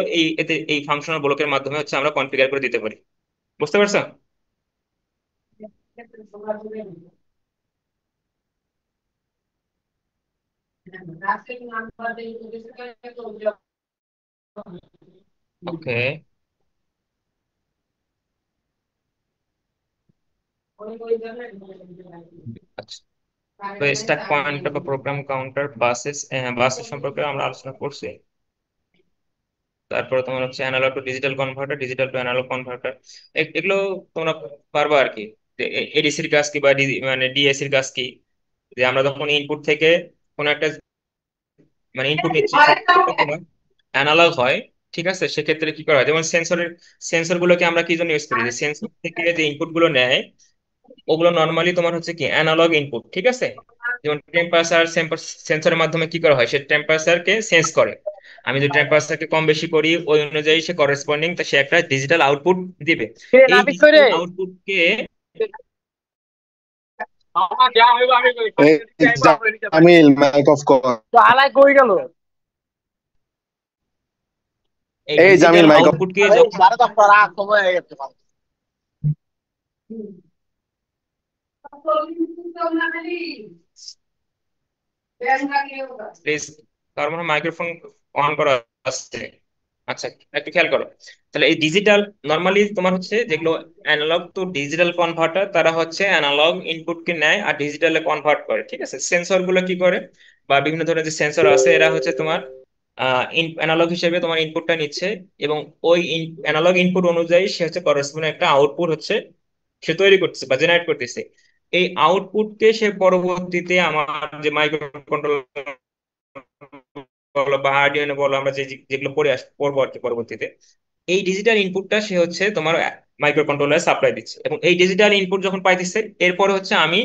এই ফাংশনাল ব্লকের মাধ্যমে হচ্ছে আমরা কনফিগার করে দিতে পারি। বুঝতে পারছো? ওকে। আচ্ছা, তো স্ট্যাক পয়েন্টার বা প্রোগ্রাম কাউন্টার বাসেস, বাসের সম্পর্কে আমরা আলোচনা করছি। তারপরে তোমার হচ্ছে analog to digital converter, digital to analog converter, এগুলো তোমরা পারবা আর কি। এডিসির কাজ কি বা মানে ডিএসির কাজ কি, যে আমরা যখন ইনপুট থেকে কোনো একটা মানে ইনপুট নিচ্ছি, সেটা তোমার অ্যানালগ হয়। ঠিক আছে, সেক্ষেত্রে কি করা হয়, যেমন সেন্সর গুলোকে আমরা কি জন্য ইউজ করি, যে সেন্সর থেকে যে ইনপুট গুলো নেয় ওগুলো নর্মালি তোমার হচ্ছে কি অ্যানালগ ইনপুট। ঠিক আছে, যেমন টেম্পারেচার সেন্সরের মাধ্যমে কি করা হয়, সে টেম্পারেচারকে সেন্স করে। আমি যদি টেম্পারেচারকে কম বেশি করি ওই অনুযায়ী সে করেসপন্ডিং সে একটা ডিজিটাল আউটপুট দিবে। এই নাপিত কই রে? ডিজিটাল আউটপুটকে এই জামিল মাইক অফ কর। তো আলাই কই গেল? এই এই ডিজিটাল জামিল মাইক অফ। আউটপুটকে আরে যখন সারা তো পড়া সময় হয়ে গেছে। প্লিজ, তার মানে মাইক্রোফোন অন করা আছে। আচ্ছা, একটু খেয়াল করো। তাহলে এই ডিজিটাল নর্মালি তোমার হচ্ছে যেগুলো অ্যানালগ টু ডিজিটাল কনভার্টার, তারা হচ্ছে অ্যানালগ ইনপুটকে নেয় আর ডিজিটালে কনভার্ট করে। ঠিক আছে, সেন্সর গুলো কি করে, বা বিভিন্ন ধরনের যে সেন্সর আছে এরা হচ্ছে তোমার অ্যানালগ হিসেবে তোমার ইনপুটটা নিচ্ছে, এবং ওই অ্যানালগ ইনপুট অনুযায়ী সে হচ্ছে করসপন্ডিং একটা আউটপুট হচ্ছে সে তৈরি করতেছে বা জেনারেট করতেছে। এই আউটপুটকে সে পরবর্তীতে আমার যে মাইক্রো কন্ট্রোলার বলো বা আর্ডিনো বলো, আমরা যেগুলো পড়বো আর কি পরবর্তীতে, এই ডিজিটাল ইনপুটটা সে হচ্ছে তোমার মাইক্রো কন্ট্রোলারে সাপ্লাই দিচ্ছে। এবং এই ডিজিটাল ইনপুট যখন পাইতেছে এরপরে হচ্ছে আমি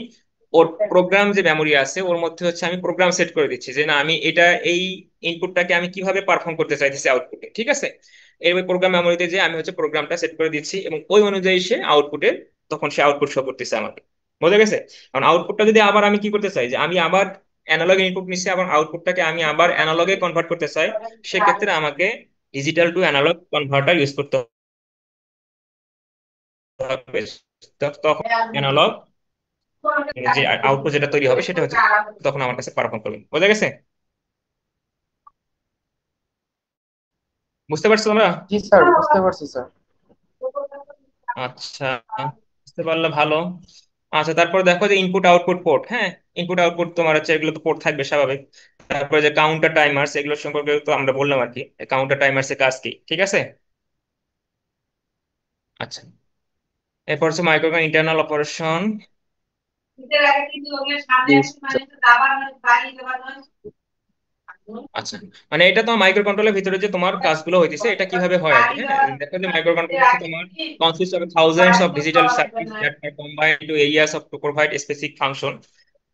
ওর প্রোগ্রাম যে মেমোরি আছে ওর মধ্যে হচ্ছে আমি প্রোগ্রাম সেট করে দিচ্ছি, যে না আমি এটা এই ইনপুটটাকে আমি কিভাবে পারফর্ম করতে চাইতেছি আউটপুটে। ঠিক আছে, এর প্রোগ্রাম মেমোরিতে যে আমি হচ্ছে প্রোগ্রামটা সেট করে দিচ্ছি, এবং ওই অনুযায়ী সে আউটপুটে তখন সে আউটপুট শো করতেছে আমাকে। বোঝা গেছে? কারণ আউটপুটটা যদি আবার আমি কি করতে চাই, যে আমি আবার অ্যানালগ ইনপুট নিচ্ছি, আবার আউটপুটটাকে আমি আবার অ্যানালগে কনভার্ট করতে চাই, সেক্ষেত্রে আমাকে digital to analog converter use করতে হবে। তখন অ্যানালগ যে আউটপুট যেটা তৈরি হবে সেটা হচ্ছে তখন আমার কাছে পারফর্ম করবে। বোঝা গেছে? বুঝতে পারছো তোমরা? জি স্যার, বুঝতে পারছি স্যার। আচ্ছা, বুঝতে পারলে ভালো। আচ্ছা, তারপর দেখো যে ইনপুট আউটপুট পোর্ট। হ্যাঁ, ইনপুট আউটপুট তোমার হচ্ছে এগুলো তো পোর্ট থাকবে স্বাভাবিক। তারপরে যে কাউন্টার টাইমার্স, এগুলো সম্পর্কে তো আমরা বললাম আর কি, কাউন্টার টাইমার্স এর কাজ কি। ঠিক আছে। আচ্ছা, এরপর হচ্ছে মাইক্রো ইন্টারনাল অপারেশন। জি স্যার। আচ্ছা, মানে এটা তোমার মাইক্রো কন্ট্রোলের ভিতরে যে তোমার কাজগুলো হইতেছে এটা কিভাবে হয় আর কি। হ্যাঁ, দেখো যে মাইক্রো কন্ট্রোল হচ্ছে তোমার consist of thousands of digital circuits that are combined to areas of to provide specific function.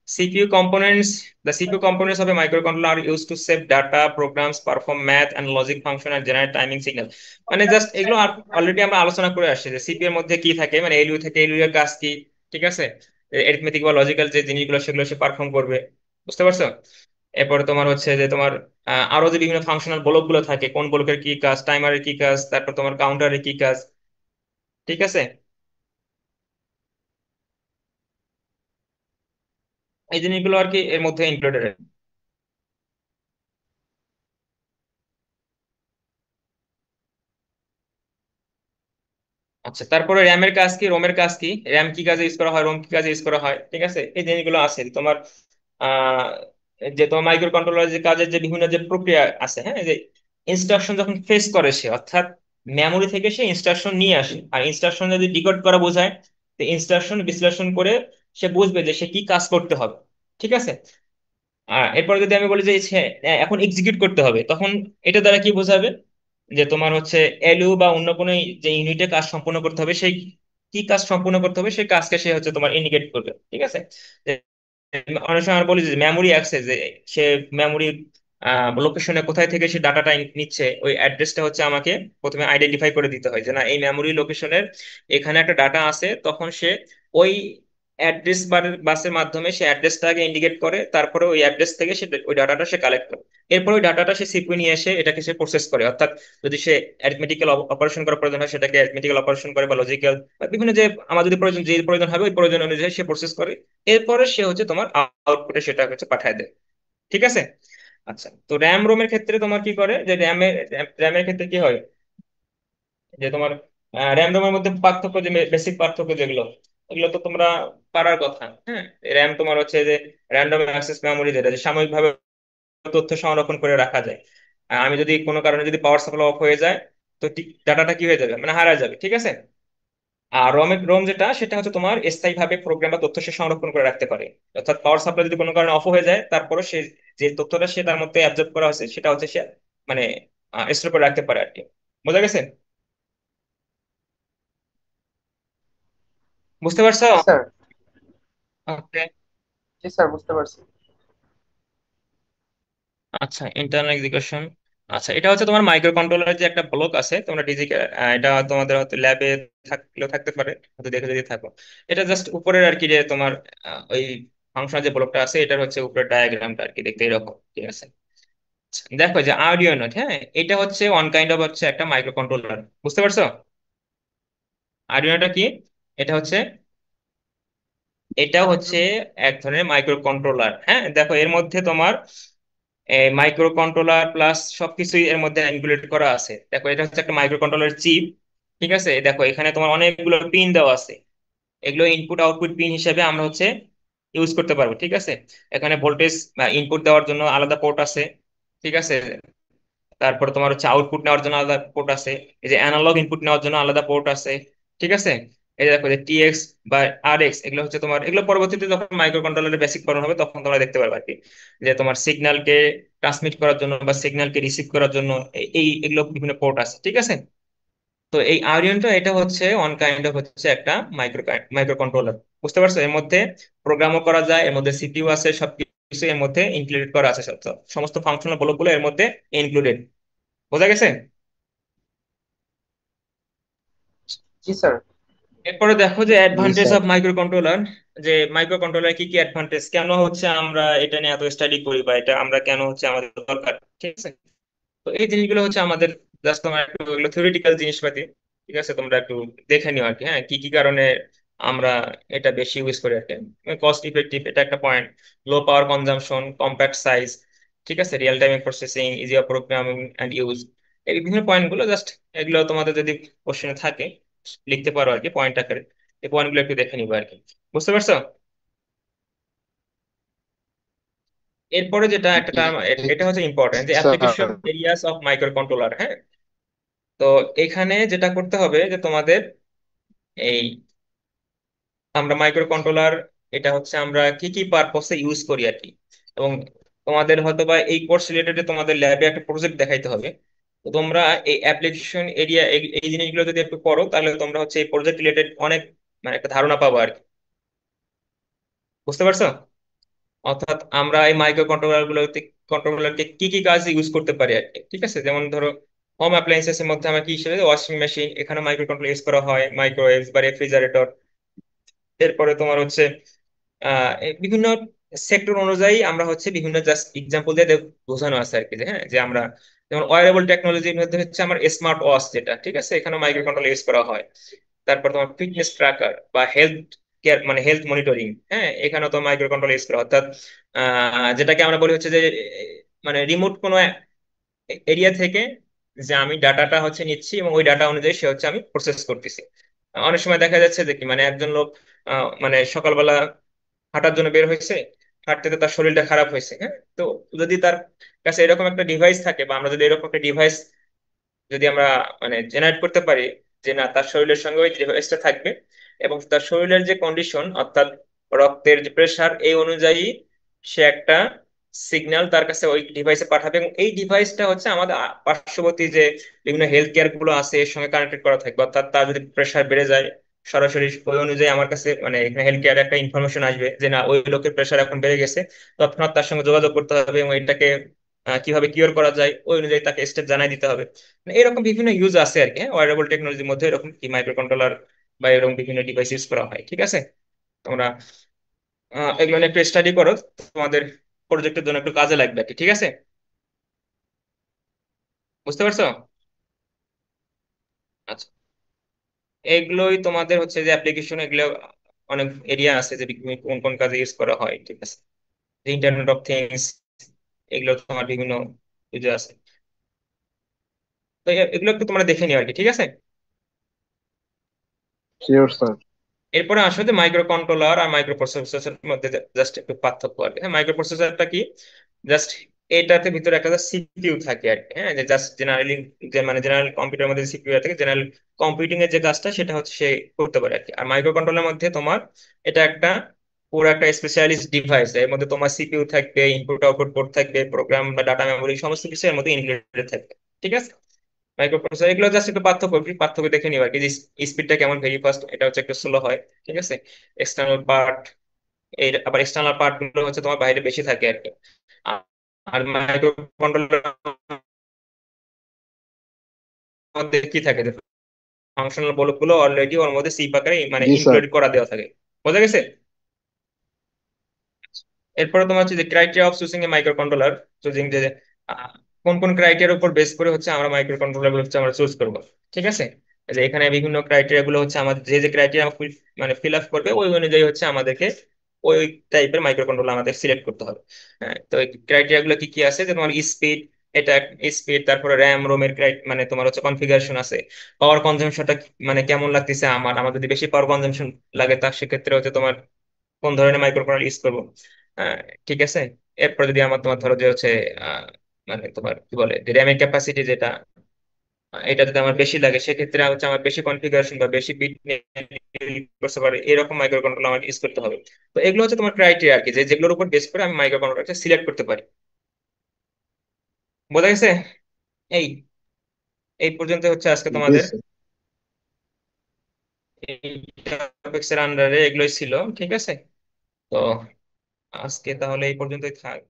CPU components, the CPU components of a microcontroller are used to save data, programs, perform math and logic function and generate timing signal। মানে just এগুলো already আমরা আলোচনা করে আসছি যে CPU এর মধ্যে কি থাকে, মানে এলইউ থেকে এলইউ এর কাজ কি। ঠিক আছে, এরিথমেটিক বা লজিক্যাল যে জিনিসগুলো সেগুলো সে পারফর্ম করবে। বুঝতে পারছো? এরপরে তোমার হচ্ছে যে তোমার আরো যে বিভিন্ন ফাংশনাল ব্লক গুলো থাকে, কোন ব্লকের কি কাজ, টাইমারের কি কাজ, তারপর তোমার কাউন্টারের কি কাজ। ঠিক আছে, এই জিনিসগুলো আর কি এর মধ্যে ইনক্লুডেড। আচ্ছা, তারপরে র্যামের কাজ কি, রোমের কাজ কি, র্যাম কি কাজে ইউজ করা হয়, রোম কি কাজে ইউজ করা হয়। ঠিক আছে, এই জিনিসগুলো আছে তোমার আহ যে তোমার মাইক্রো কন্ট্রোলার যে কাজের যে বিভিন্ন যে প্রক্রিয়া আছে। হ্যাঁ, যে ইনস্ট্রাকশন যখন ফেস করে সে, অর্থাৎ মেমোরি থেকে সে ইনস্ট্রাকশন নিয়ে আসে, আর ইনস্ট্রাকশন যদি ডিকোড করা বোঝায়, তো ইনস্ট্রাকশন বিশ্লেষণ করে সে বুঝবে যে সে কি কাজ করতে হবে। ঠিক আছে, এরপর যদি আমি বলি যে এখন এক্সিকিউট করতে হবে, তখন এটা দ্বারা কি বোঝাবে, যে তোমার হচ্ছে এলইউ বা অন্য কোনো যে ইউনিটে কাজ সম্পূর্ণ করতে হবে, সেই কি কাজ সম্পূর্ণ করতে হবে সেই কাজকে সে হচ্ছে তোমার ইন্ডিকেট করবে। ঠিক আছে, যে অনেক সময় আমরা বলি যে মেমোরি অ্যাক্সেস, যে সে মেমোরি লোকেশনে কোথায় থেকে সে ডাটাটা নিচ্ছে, ওই অ্যাড্রেসটা হচ্ছে আমাকে প্রথমে আইডেন্টিফাই করে দিতে হয়, যে না এই মেমোরি লোকেশনের এখানে একটা ডাটা আছে, তখন সে ওই অ্যাড্রেস বাসের মাধ্যমে সে অ্যাড্রেসটাকে ইন্ডিকেট করে, তারপরে ওই অ্যাড্রেস থেকে সে ওই ডাটাটা সে কালেক্ট করে। এরপর ওই ডাটাটা সে সিপিইউ নিয়ে এসে এটাকে সে প্রসেস করে, অর্থাৎ যদি সে অ্যারিথমেটিক্যাল অপারেশন করার প্রয়োজন হয় সেটাকে অ্যারিথমেটিক্যাল অপারেশন করে, বা লজিক্যাল বিভিন্ন যে আমার যদি প্রয়োজন যে প্রয়োজন হবে ওই প্রয়োজন অনুযায়ী সে প্রসেস করে। এরপরে সে হচ্ছে তোমার আউটপুটে সেটা হচ্ছে পাঠায় দেয়। ঠিক আছে। আচ্ছা, তো র্যাম রোমের ক্ষেত্রে তোমার কি করে, যে র্যামের ক্ষেত্রে কি হয়, যে তোমার র্যাম রোমের মধ্যে পার্থক্য, যে বেসিক পার্থক্য যেগুলো, এগুলো তো তোমরা পারার কথা। হ্যাঁ, র্যাম তোমার হচ্ছে যে র্যান্ডম অ্যাক্সেস মেমোরি, যেটা যে সাময়িকভাবে তথ্য সংরক্ষণ করে রাখা যায়। আমি যদি কোনো কারণে যদি পাওয়ার সাপ্লাই অফ হয়ে যায়, তো ডাটাটা কি হয়ে যাবে, মানে হারা যাবে। ঠিক আছে। আর রোম যেটা, সেটা হচ্ছে তোমার স্থায়ী ভাবে প্রোগ্রাম বা তথ্য সে সংরক্ষণ করে রাখতে পারে। অর্থাৎ পাওয়ার সাপ্লাই যদি কোনো কারণে অফ হয়ে যায়, তারপরে সে যে তথ্যটা সে তার মধ্যে অ্যাবজর্ব করা হয়েছে সেটা হচ্ছে সে মানে স্টোর করে রাখতে পারে আর কি। বোঝা গেছে? বুঝতে পারছো? জি স্যার। ওকে। জি স্যার, বুঝতে পারছি। আচ্ছা, ইন্টারনাল এক্সিকিউশন। আচ্ছা, এটা হচ্ছে তোমার মাইক্রো কন্ট্রোলারের যে একটা ব্লক আছে, তোমরা এটা তোমাদের হয়তো ল্যাবে থাকলেও থাকতে পারে, হয়তো দেখে যদি থাকো। এটা জাস্ট উপরের আর কি, যে তোমার ওই ফাংশন যে ব্লকটা আছে এটার হচ্ছে উপরের ডায়াগ্রামটা আর কি, দেখতে এরকম। ঠিক আছে। আচ্ছা, দেখো যে আর্ডিনো, হ্যাঁ, এটা হচ্ছে ওয়ান কাইন্ড অফ হচ্ছে একটা মাইক্রো কন্ট্রোলার। বুঝতে পারছো? আর্ডিনোটা কি? এটা হচ্ছে, এটা হচ্ছে এক ধরনের মাইক্রো কন্ট্রোলার। হ্যাঁ, দেখো এর মধ্যে তোমার মাইক্রো কন্ট্রোলার প্লাস সবকিছুই এর মধ্যে ইনক্লুডেড করা আছে। দেখো এটা হচ্ছে একটা মাইক্রো কন্ট্রোলার চিপ। ঠিক আছে, দেখো এখানে তোমার অনেকগুলো পিন দেওয়া আছে। এগুলো ইনপুট আউটপুট পিন হিসেবে আমরা হচ্ছে ইউজ করতে পারবো। ঠিক আছে। এখানে ভোল্টেজ ইনপুট দেওয়ার জন্য আলাদা পোর্ট আছে। ঠিক আছে। তারপরে তোমার হচ্ছে আউটপুট নেওয়ার জন্য আলাদা পোর্ট আছে। এই যে অ্যানালগ ইনপুট নেওয়ার জন্য আলাদা পোর্ট আছে। ঠিক আছে। এই যে দেখো যে টিএক্স বা আর এক্স, এগুলো হচ্ছে তোমার, এগুলো পরবর্তীতে যখন মাইক্রো কন্ট্রোলারের বেসিক পড়ানো হবে তখন তোমরা দেখতে পারবে আর কি, যে তোমার সিগন্যালকে ট্রান্সমিট করার জন্য বা সিগন্যালকে রিসিভ করার জন্য এগুলো বিভিন্ন পোর্ট আছে। ঠিক আছে। তো এই আরিয়নটা, এটা হচ্ছে অন কাইন্ড অফ হচ্ছে একটা মাইক্রো মাইক্রো কন্ট্রোলার। বুঝতে পারছো? এর মধ্যে প্রোগ্রামও করা যায়, এর মধ্যে সিপিইউ আছে, সবকিছু এর মধ্যে ইনক্লুডেড করা আছে, সমস্ত ফাংশনাল ব্লকগুলো এর মধ্যে ইনক্লুডেড। বোঝা গেছে? জি স্যার। এরপরে দেখো যে জি advantage sir. Of microcontroller, যে মাইক্রো কন্ট্রোলার কি কি অ্যাডভান্টেজ, কেন হচ্ছে আমরা এটা নিয়ে এত স্টাডি করি, বা এটা আমরা কেন হচ্ছে আমাদের দরকার। ঠিক আছে। তো এই জিনিসগুলো হচ্ছে আমাদের জাস্ট তোমার একটু এগুলো থিওরিটিক্যাল জিনিসপাতি। ঠিক আছে, তোমরা একটু দেখে নিও আর কি। হ্যাঁ, কি কি কারণে আমরা এটা বেশি ইউজ করি আর কি। কস্ট ইফেক্টিভ, এটা একটা পয়েন্ট। লো পাওয়ার কনজাম্পশন, কম্প্যাক্ট সাইজ। ঠিক আছে। Real time processing, easy of programming and use. এই বিভিন্ন পয়েন্ট গুলো জাস্ট, এগুলো তোমাদের যদি কোশ্চেনে থাকে লিখতে পারো আর কি পয়েন্ট আকারে। এই পয়েন্ট গুলো একটু দেখে নিবো আর কি। বুঝতে পারছো? এরপরে যেটা একটা টার্ম, এটা হচ্ছে ইম্পর্টেন্ট, যে sir. Application areas of micro controller. হ্যাঁ, তো এখানে যেটা করতে হবে যে তোমাদের এই, আমরা মাইক্রো কন্ট্রোলার, এটা হচ্ছে আমরা কি কি পারপসে ইউজ করি আর কি। এবং তোমাদের হয়তো বা এই কোর্স রিলেটেড তোমাদের ল্যাবে একটা প্রজেক্ট দেখাইতে হবে। তো তোমরা এই অ্যাপ্লিকেশন এরিয়া, এই জিনিসগুলো যদি একটু করো, তাহলে তোমরা হচ্ছে এই প্রজেক্ট রিলেটেড অনেক মানে একটা ধারণা পাবো আর কি। বুঝতে পারছো? অর্থাৎ আমরা এই মাইক্রো কন্ট্রোলারকে কি কি কাজে ইউজ করতে পারি আর কি। ঠিক আছে। যেমন ধরো হোম অ্যাপ্লায়েন্সেস এর মধ্যে আমরা কি হিসেবে, ওয়াশিং মেশিন, এখানে মাইক্রো কন্ট্রোলার ইউজ করা হয়, মাইক্রোওয়েভ বা রেফ্রিজারেটর। এরপরে তোমার হচ্ছে বিভিন্ন সেক্টর অনুযায়ী আমরা হচ্ছে বিভিন্ন জাস্ট এক্সাম্পল দিয়ে বোঝানো আছে আর কি, যে হ্যাঁ, যে আমরা যেমন ওয়ারেবল টেকনোলজির মধ্যে হচ্ছে আমার স্মার্ট ওয়াচ, যেটা ঠিক আছে, এখানে মাইক্রো কন্ট্রোলার ইউজ করা হয়। তারপর তোমার ফিটনেস ট্র্যাকার বা হেলথ কেয়ার, মানে হেলথ মনিটরিং, হ্যাঁ, এখানে তো মাইক্রো কন্ট্রোলার ইউজ করা হয়। অর্থাৎ যেটাকে আমরা বলি হচ্ছে যে মানে রিমোট কোনো এরিয়া থেকে যে আমি ডাটাটা হচ্ছে নিচ্ছি, এবং ওই ডাটা অনুযায়ী সে হচ্ছে আমি প্রসেস করতেছি। অনেক সময় দেখা যাচ্ছে যে কি, মানে একজন লোক মানে সকালবেলা হাঁটার জন্য বের হয়েছে, হাঁটতে হাঁটতে তার শরীরটা খারাপ হয়েছে। হ্যাঁ, তো যদি তার কাছে এরকম একটা ডিভাইস থাকে, বা আমরা যদি এরকম একটা ডিভাইস যদি আমরা মানে জেনারেট করতে পারি, যে না তার শরীরের সঙ্গে ওই ডিভাইসটা থাকবে, এবং তার শরীরের যে কন্ডিশন, অর্থাৎ রক্তের যে প্রেসার, এই অনুযায়ী সে একটা সিগন্যাল তার কাছে ওই ডিভাইসে পাঠাবে, এবং এই ডিভাইসটা হচ্ছে আমাদের পার্শ্ববর্তী যে বিভিন্ন হেলথ কেয়ার গুলো আছে এর সঙ্গে কানেক্টেড করা থাকবে। অর্থাৎ তার যদি প্রেসার বেড়ে যায়, সরাসরি ওই অনুযায়ী আমার কাছে মানে এখানে হেলথ কেয়ার একটা ইনফরমেশন আসবে, যে না ওই লোকের প্রেসার এখন বেড়ে গেছে, তৎক্ষণাৎ তার সঙ্গে যোগাযোগ করতে হবে, এবং এটাকে কিভাবে কিওর করা যায় ওই অনুযায়ী তাকে স্টেপ জানাই দিতে হবে। মানে এরকম বিভিন্ন ইউজ আছে আর কি। হ্যাঁ, ওয়ারেবল টেকনোলজির মধ্যে এরকম কি মাইক্রো কন্ট্রোলার বা এরকম বিভিন্ন ডিভাইস ইউজ করা হয়। ঠিক আছে। তোমরা এগুলো নিয়ে একটু স্টাডি করো, তোমাদের প্রজেক্টের জন্য একটু কাজে লাগবে আর কি, ঠিক আছে? বুঝতে পারছো? আচ্ছা, এগুলোই তোমাদের হচ্ছে যে অ্যাপ্লিকেশন, এগুলো অনেক এরিয়া আছে যে কোন কোন কাজে ইউজ করা হয়, ঠিক আছে? ইন্টারনেট অফ থিংস, এগুলো তোমার বিভিন্ন ইউজ আছে। তো এগুলো একটু তোমরা দেখে নিও আর কি, ঠিক আছে? Sure sir. এরপরে আসলে মাইক্রো কন্ট্রোলার আর মাইক্রো প্রসেসরের মধ্যে জাস্ট একটু পার্থক্য আর কি। হ্যাঁ, মাইক্রো প্রসেসরটা কি, জাস্ট এটাতে ভিতরে একটা সিপিইউ থাকে আর কি। হ্যাঁ, যে জাস্ট জেনারেলি, যে মানে জেনারেল কম্পিউটার মধ্যে সিপিইউ থাকে, জেনারেল কম্পিউটিং এর যে কাজটা সেটা হচ্ছে সে করতে পারে আর কি। আর মাইক্রো কন্ট্রোলার মধ্যে তোমার এটা একটা পুরো একটা স্পেশালিস্ট ডিভাইস, এর মধ্যে তোমার সিপিইউ থাকবে, ইনপুট আউটপুট পোর্ট থাকবে, প্রোগ্রাম বা ডাটা মেমোরি সমস্ত কিছু এর মধ্যে ইনক্লুডেড থাকবে, ঠিক আছে? মাইক্রো প্রসেসর এগুলো জাস্ট একটু পার্থক্য, কি পার্থক্য দেখে নিবা আর কি। স্পিডটা কেমন, ভেরি ফাস্ট, এটা হচ্ছে একটু স্লো হয়, ঠিক আছে? এক্সটার্নাল পার্ট, এই আবার এক্সটার্নাল পার্ট গুলো হচ্ছে তোমার বাইরে বেশি থাকে আর কি। আ- আর মাইক্রো কন্ট্রোলার মধ্যে কি থাকে, ফাংশনাল ব্লক গুলো অলরেডি ওর মধ্যে সি আকারে মানে জি স্যার। ইনক্লুড করা দেওয়া থাকে। বোঝা গেছে? এরপরে তোমার হচ্ছে যে criteria of choosing a micro controller, choosing যে কোন কোন ক্রাইটেরিয়ার উপর বেস করে হচ্ছে আমরা মাইক্রো কন্ট্রোলার গুলো হচ্ছে আমরা চুজ করব, ঠিক আছে? এই যে এখানে বিভিন্ন ক্রাইটেরিয়া গুলো হচ্ছে আমাদের যে যে ক্রাইটেরিয়া মানে ফিল আপ করবে ওই অনুযায়ী হচ্ছে আমাদেরকে ওই টাইপের মাইক্রো কন্ট্রোলার আমাদের সিলেক্ট করতে হবে। হ্যাঁ, তো এই ক্রাইটেরিয়া গুলো কি কি আছে, যে তোমার স্পিড, এটা স্পিড, তারপরে র্যাম রোমের মানে তোমার হচ্ছে কনফিগারেশন আছে, পাওয়ার কনজাম্পশনটা মানে কেমন লাগতেছে আমার যদি বেশি পাওয়ার কনজাম্পশন লাগে তা সেক্ষেত্রে হচ্ছে তোমার কোন ধরনের মাইক্রো কন্ট্রোলার ইউজ করবো। আহ, ঠিক আছে। এরপর যদি আমার তোমার ধরো যে হচ্ছে আহ, মানে তোমার কি বলে র্যামের ক্যাপাসিটি যেটা, এটা যদি আমার বেশি লাগে সেক্ষেত্রে হচ্ছে আমার বেশি কনফিগারেশন বা বেশি বিট করতে পারে এরকম মাইক্রো কন্ট্রোলার আমাকে ইউজ করতে হবে। তো এগুলো হচ্ছে তোমার ক্রাইটেরিয়া আর কি, যে যেগুলোর উপর বেস করে আমি মাইক্রো কন্ট্রোলারটা সিলেক্ট করতে পারি। বোঝা গেছে? এই এই পর্যন্ত হচ্ছে আজকে জি তোমাদের স্যার। এই টপিক্স এর আন্ডারে এগুলোই ছিল, ঠিক আছে? তো আজকে তাহলে এই পর্যন্তই থাক।